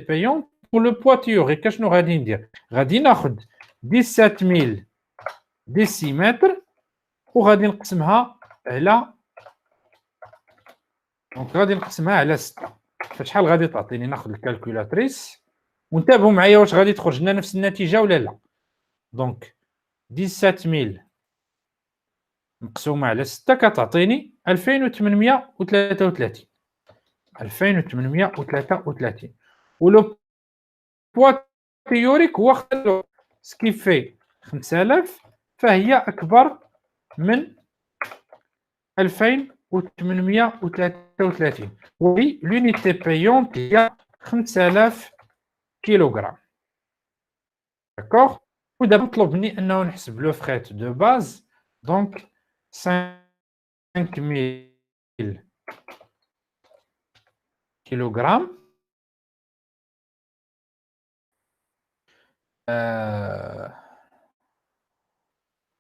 payante. Pour le poids théorique, qu'est-ce que nous allons dire? غادي ناخذ 17000 décimètres وغادي نقسمها على، دونك غادي نقسمها على 6. فشحال غادي تعطيني؟ ناخذ الكالكولاتريس وانتبهوا معايا واش غادي تخرج لنا نفس النتيجة ولا لا. دونك 17000 مقسومة على 6 كتعطيني 2833. 2833. ولو بوا تيوريك هو اختار سكيفي 5000، فهي أكبر من 2833. وي لونيتي بايونت هي 5000 كيلوغرام. داكوغ. ودابا مطلوب مني أنه نحسب لو فريت دو باز. دونك 5000 كيلوغرام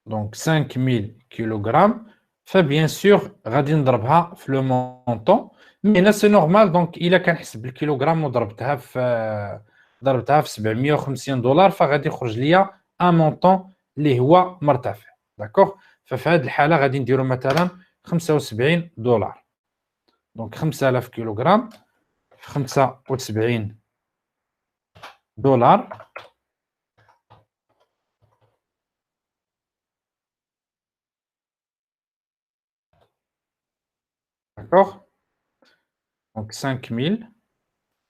دونك 5000 كيلوغرام. فبيان سور غادي نضربها في لو مونطون، مي هنا سي نورمال. دونك الا كنحسب بالكيلوغرام وضربتها في 750 دولار فغادي يخرج ليا ان مونطون اللي هو مرتفع. داكوغ. ففي هذه الحاله غادي نديرو مثلا 75 دولار. دونك 5000 كيلوغرام في 75 دولار D'accord? Donc 5000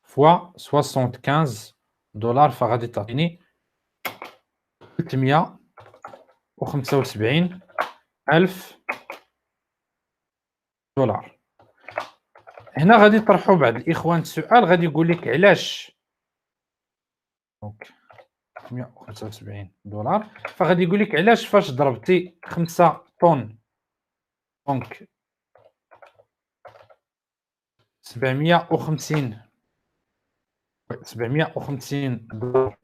fois 75 دولار فغادي تعطيني 375 ألف دولار. هنا غادي يطرحوا بعض الإخوان السؤال، غادي يقول لك علاش دونك 375 دولار، فغادي يقول لك علاش فاش ضربتي 5 طن دونك 750 دولار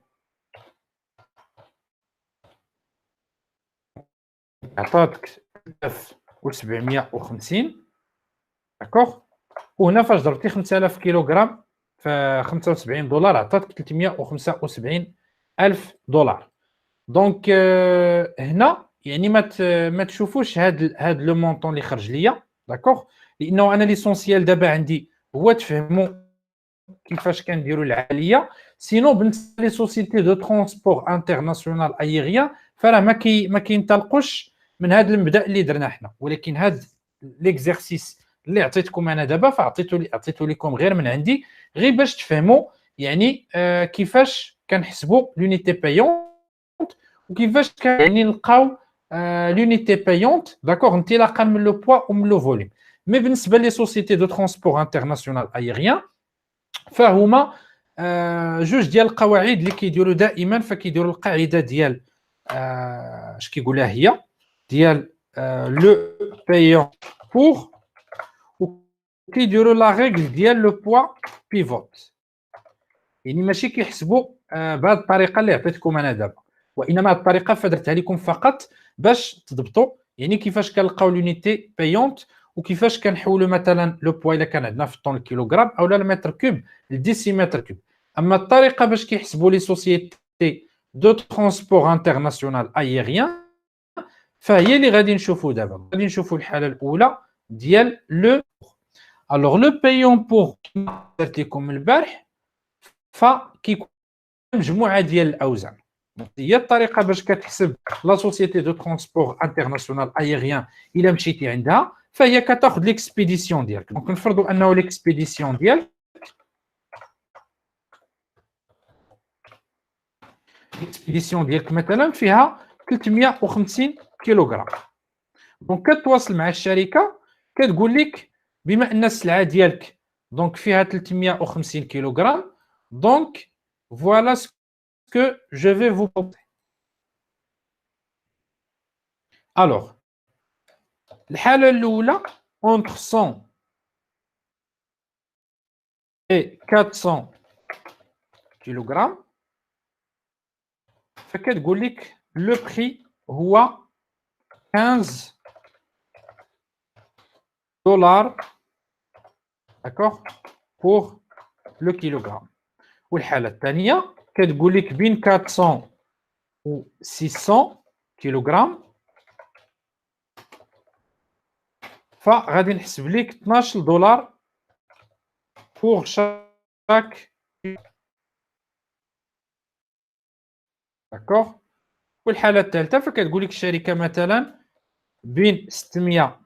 عطاتك 1750 داكوغ، وهنا فاش ضربتي 5000 كيلوغرام في 75 دولار عطاتك 375 ألف دولار. دونك هنا يعني ما تشوفوش هاد لو مونطون اللي خرج ليا داكوغ، لانه انا ليسونسيال دابا عندي هو تفهموا كيفاش كنديروا العمليه. سينو بالنسبه لي سوسيتي دو ترونسبور انترناسيونال ايريان فراه ما كينطلقوش من هذا المبدا اللي درنا حنا، ولكن هذا ليكزيرسيس اللي عطيتكم انا دابا فعطيتو لكم غير من عندي، غير باش تفهموا يعني كيفاش كنحسبوا لونيتي بايون وكيفاش يعني نلقاو لونيتي بايونت داكوغ انطلاقا من لو بوا ومن لو فوليوم. مي بالنسبه لي سوسيتي دو ترونسبور انترناسيونال ايريان فهما جوج ديال القواعد اللي كيديروا دائما، فكيديروا القاعده ديال اش كيقولها هي ديال لو بايون بور، وكيديروا لا ريغل ديال لو بوا بيفوت. يعني ماشي كيحسبوا بهذه الطريقه اللي عطيتكم انا دابا، وانما هذه الطريقه فدرتها لكم فقط باش تضبطوا يعني كيفاش كنلقاو لونيتي بايونت، وكيفاش كنحولوا مثلا لو بوا الا كان عندنا في الطون الكيلوغرام او لا المتر كوب الديسيمتر كوب. اما الطريقه باش كيحسبوا لي سوسيتي دو ترونسبور انترناسيونال ايريان فهي اللي غادي نشوفوا دابا. غادي نشوفوا الحاله الاولى ديال لو الوغ لو بايون بور كما درت لكم البارح، فكيكون مجموعه ديال الاوزان. هي الطريقه باش كتحسب لا سوسيتي دو ترونسبور انترناسيونال ايريان الا مشيتي عندها، فهي كتاخذ ليكسبيديسيون ديالك. دونك نفرضوا انه ليكسبيديسيون ديالك مثلا فيها 350 كيلوغرام. دونك كتواصل مع الشركه كتقول لك بما ان السلعه ديالك دونك فيها 350 كيلوغرام، دونك فوالا que je vais vous proposer. Alors, الحالة الأولى entre 100 et 400 كيلوغرام فكتقول لك لو بري هو 15 دولار داكوغ بور لو كيلوغرام. والحالة الثانية كتقول لك بين 400 و 600 كيلوغرام فغادي نحسب لك 12 دولار بور شاك داكوغ. والحالة الثالثة فكتقول لك الشركة مثلا بين 600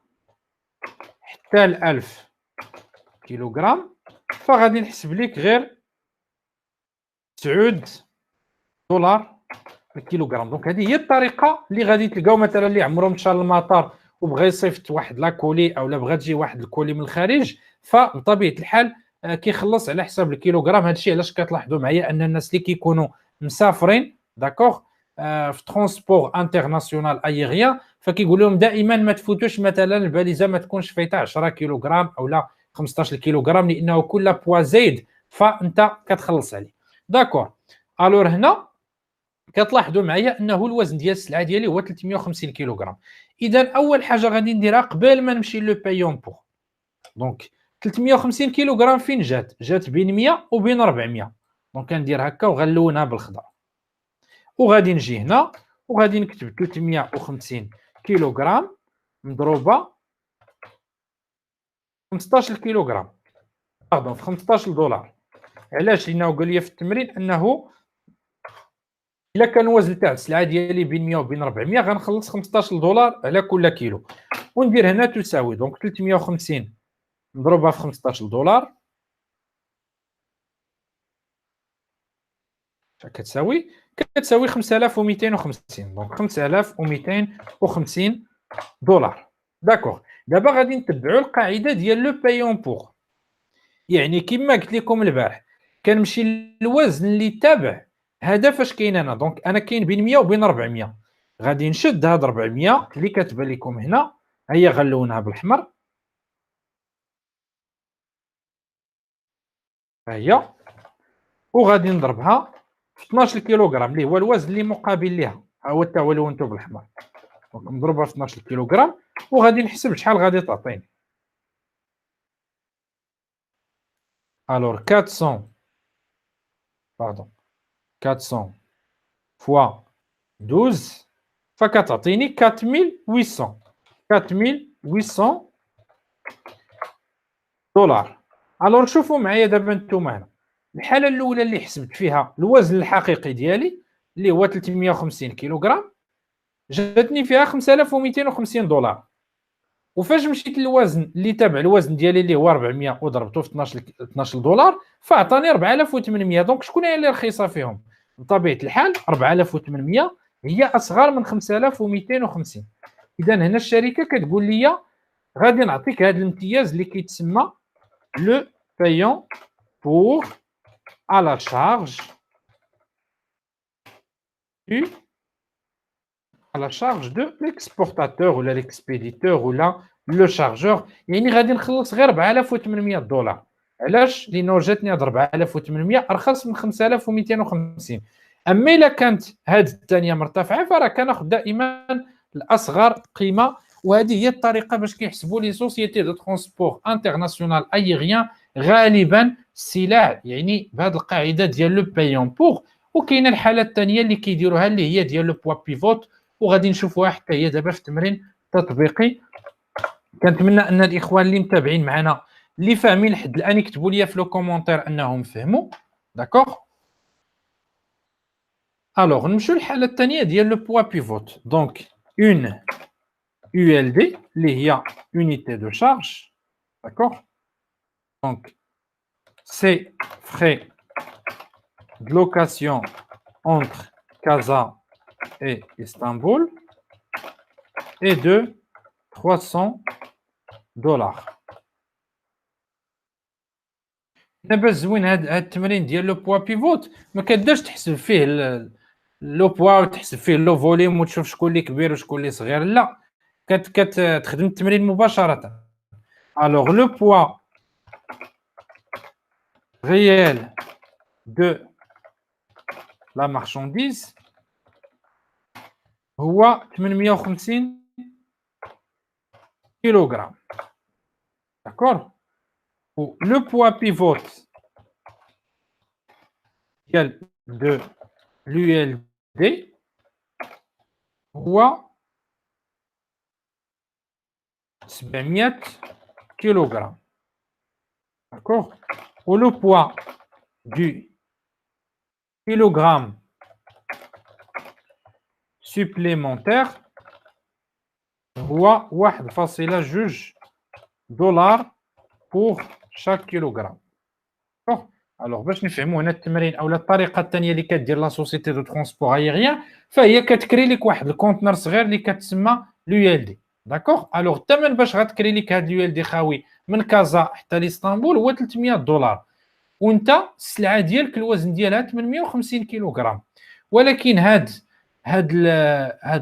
حتى 1000 كيلوغرام فغادي نحسب لك غير 9 دولار الكيلوغرام. دونك هذه هي الطريقه اللي غادي تلقاو مثلا اللي عمرهم مشى للمطار وبغى يصيفط واحد لاكولي او لا بغى تجي واحد الكولي من الخارج، فبطبيعه الحال كيخلص على حساب الكيلوغرام. هذا الشيء علاش كتلاحظوا معايا ان الناس اللي كيكونوا مسافرين داكوغ في ترونسبور انترناسيونال ايريان فكيقول لهم دائما ما تفوتوش مثلا الباليزه ما تكونش فايته 10 كيلوغرام او لا 15 كيلوغرام، لانه كل بوا زايد فانت كتخلص عليه داكوغ. الور هنا كتلاحظوا معايا انه الوزن ديال السلعه ديالي هو 350 كيلوغرام. اذا اول حاجه غادي نديرها قبل ما نمشي لو بايون بور، دونك 350 كيلوغرام فين جات بين 100 وبين 400. دونك كندير هكا وغنلونها بالخضر وغادي نجي هنا وغادي نكتب 350 كيلوغرام مضروبه 15 كيلوغرام باردون في 15 دولار. علاش؟ لانه قال لي في التمرين انه الا كان الوزن تاع السلعه ديالي بين 100 وبين 400 غنخلص 15 دولار على كل كيلو. وندير هنا تساوي دونك 350 نضربها في 15 دولار كتساوي 5250. دونك 5250 دولار داكوغ. دابا غادي نتبعوا القاعده ديال لو بايون بور، يعني كما قلت لكم البارح كنمشي للوزن اللي تابع هذا فاش كاين انا. دونك انا كاين بين 100 وبين 400، غادي نشد هاد 400 اللي كتبان لكم هنا هي غنلونها بالاحمر ها هي، وغادي نضربها في 12 كيلوغرام اللي هو الوزن اللي مقابل ليها، ها هو حتى هو لونته بالاحمر دونك مضروبه في 12 كيلوغرام وغادي نحسب شحال غادي تعطيني. الوغ 400 باردون 400 فوا 12 فكتعطيني 4800 4800 دولار. الوغ شوفوا معايا دابا نتوما هنا الحاله الاولى اللي حسبت فيها الوزن الحقيقي ديالي اللي هو 350 كيلوغرام جاتني فيها 5250 دولار. وفاش مشيت للوزن اللي تابع الوزن ديالي اللي هو 400 وضربته في 12 دولار فعطاني 4800. دونك شكون هي اللي رخيصه فيهم؟ بطبيعه الحال 4800 هي اصغر من 5250. اذا هنا الشركه كتقول لي غادي نعطيك هذا الامتياز اللي كيتسمى لو بايون بور à la charge de l'exportateur ou l'expéditeur ou le chargeur. يعني غادي نخلص غير 4800 دولار. علاش؟ لانه جاتني هاد 4800 ارخص من 5250. اما الا كانت هاد الثانيه مرتفعه فراه كناخذ دائما الاصغر قيمه. وهذه هي الطريقه باش كيحسبوا لي سوسيتي دو ترونسبور انترناسيونال ايريان غالبا السلع، يعني بهذه القاعده ديال لو بايون بور. وكاينه الحاله الثانيه اللي كيديروها اللي هي ديال لو بوا بيفوت، وغادي نشوفوها حتى هي دابا في التمرين التطبيقي. كنتمنى ان الاخوان اللي متابعين معنا اللي فاهمين لحد الان يكتبوا لي في لو كومونتير انهم فهموا. داكوغ. الوغ نمشيو للحاله الثانيه ديال لو بوا بيفوت. دونك اون ULD اللي هي unité de charge. D'accord. Donc c'est frais de location entre Casa et Istanbul et de 300 دولار. دابا زوين هاد التمرين ديال لو بوا بيفوت ما كداش تحسب فيه لو بوا وتحسب فيه لو فوليوم وتشوف شكون اللي كبير وشكون اللي صغير، لا كتخدم التمرين مباشره. الوغ لو بوا réel de la marchandise هو 850 كيلوغرام. داكور. و لو بوا بيفوت ديال de l'ULD هو 700 كيلوغرام. داكور. و لو بوا du kilogramme supplémentaire هو 1.2 دولار pour chaque kilogramme. الوغ باش نفهموا هنا التمرين او الطريقه الثانيه اللي كدير لا سوسيتي دو ترونسبور ايريان فهي كتكري لك واحد الكونتنر صغير اللي كتسمى لو ال دي. داكوغ. الوغ الثمن باش غتكري لك هاد لو ال دي خاوي من كازا حتى لاسطنبول هو 300 دولار، وانت السلعه ديالك الوزن ديالها 850 كيلوغرام. ولكن هاد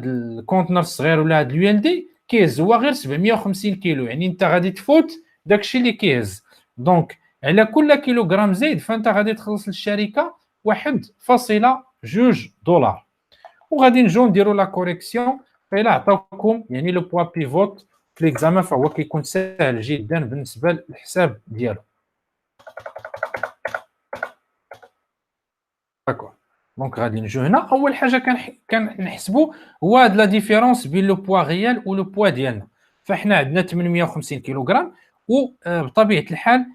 الكونتنر الصغير ولا هاد اليو ال دي كيهز هو غير 750 كيلو، يعني انت غادي تفوت داكشي اللي كيهز. دونك على كل كيلوغرام زايد فانت غادي تخلص للشركه 1.2 دولار. وغادي نجيو نديرو لا كوريكسيون. فإلا عطاوكم يعني لو بوا بيفوت في ليكزامان فهو كيكون سهل جدا بالنسبه للحساب ديالو. داكور. دونك غادي نجيو هنا. اول حاجه كنحسبوا هو هاد لا ديفيرونس بين لو بوا ريال و لو بوا ديالنا. فاحنا عندنا 850 كيلوغرام وبطبيعه الحال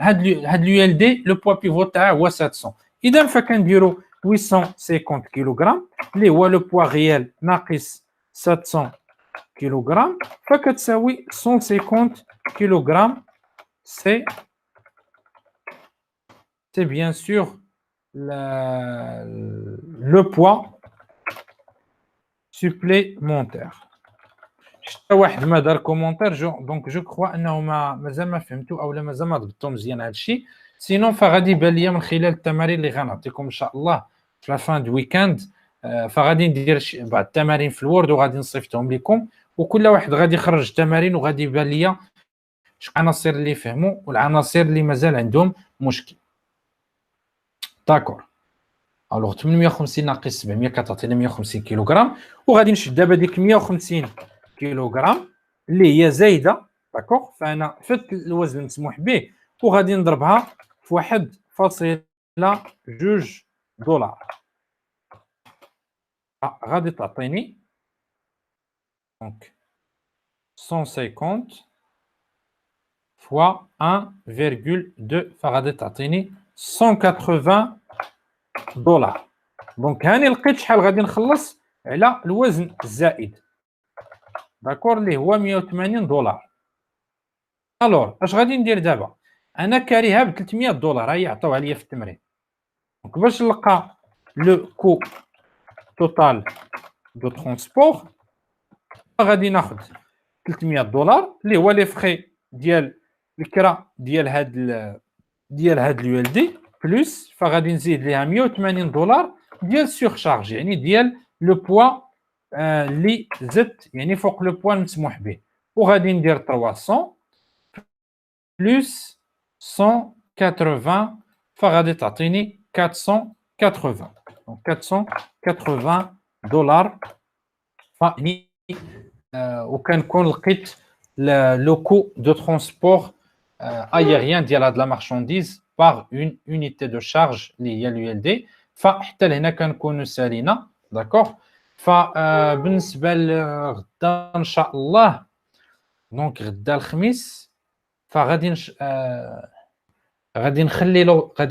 هاد اليو ال دي لو بوا بيفوت تاعه هو 700. اذا فكنديروا 850 كيلوغرام اللي هو لو بوا ريال ناقص 700 كيلوغرام فكتساوي 150 كيلوغرام. سي bien sûr le poids supplémentaire. حتى واحد ما دار كومونتير دونك جو كخوا انه مازال ما فهمتوا او مازال ما ضبطتوا مزيان هذا الشيء. سينون فغادي يبان ليا من خلال التمارين اللي غنعطيكم ان شاء الله في لا فان دو ويكاند. فغادي ندير بعض التمارين في الوورد وغادي نصيفطهم لكم، وكل واحد غادي يخرج تمارين وغادي يبان ليا العناصر اللي فهموا والعناصر اللي مازال عندهم مشكل. داكور. الوغ 850 ناقص 700 كتعطينا 150 كيلوغرام، وغادي نشد دابا ديك 150 كيلوغرام اللي هي زايده، داكوغ، فانا فت الوزن المسموح به وغادي نضربها في 1.2 دولار. غادي تعطيني دونك 150 fois 1,2 فغادي تعطيني 180 دولار. دونك هاني لقيت شحال غادي نخلص على الوزن الزائد، داكور، اللي هو 180 دولار. الوغ اش غادي ندير دابا؟ انا كاريها ب 300 دولار، هي عطاوها ليا في التمرين. دونك باش نلقى لو كو توتال دو ترونسبور غادي ناخذ 300 دولار اللي هو لي فخي ديال الكرا ديال هاد اليو ال دي بلس، فغادي نزيد ليها 180 دولار ديال سورشارج، يعني ديال لو بوا اللي زدت، يعني فوق لو بوا المسموح به، وغادي ندير 300 بلس 180 فغادي تعطيني 480. دونك 480 دولار. فاني وكنكون لقيت لو كو دو ترونسبور aérien ديال هاد لا مارشانديز باغ اون يونيتي دو شارج اللي هي اليو ال دي. فحتى لهنا كنكونوا سالينا، داكوغ. فبالنسبه لغدا ان شاء الله، دونك غدا الخميس، فغادي غادي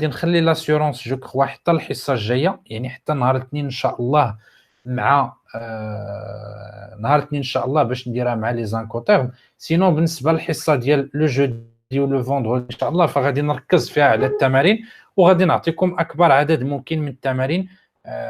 نخلي لاسيورونس جو كخوا حتى الحصه الجايه، يعني حتى نهار الاثنين ان شاء الله، مع نهار الاثنين ان شاء الله باش نديرها مع لي زانكوتيرم. سينو بالنسبه للحصه ديال لو جودي ولو فوندردي ان شاء الله فغادي نركز فيها على التمارين، وغادي نعطيكم اكبر عدد ممكن من التمارين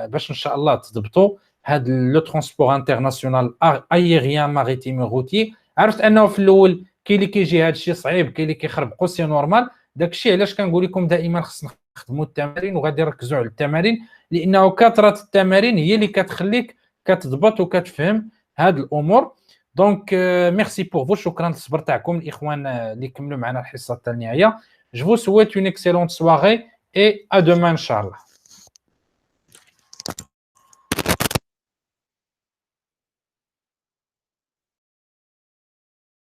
باش ان شاء الله تضبطوا هذا لو ترونسبور انترناسيونال ايريان ماريتيم روتي. عرفت انه في الاول كاين اللي كيجي هذا الشيء صعيب، كاين اللي كيخربقوا، سي نورمال. داكشي علاش كنقول لكم دائما خصنا نخدموا التمارين، وغادي نركزوا على التمارين، لانه كثره التمارين هي اللي كتخليك كتضبط وكتفهم هاد الامور. دونك ميرسي بور فو، شكرا للصبر تاعكم الاخوان اللي كملوا معنا الحصه حتى النهايه. جو فو سويت اون اكسيلونت سواري اي ا دومان ان شاء الله.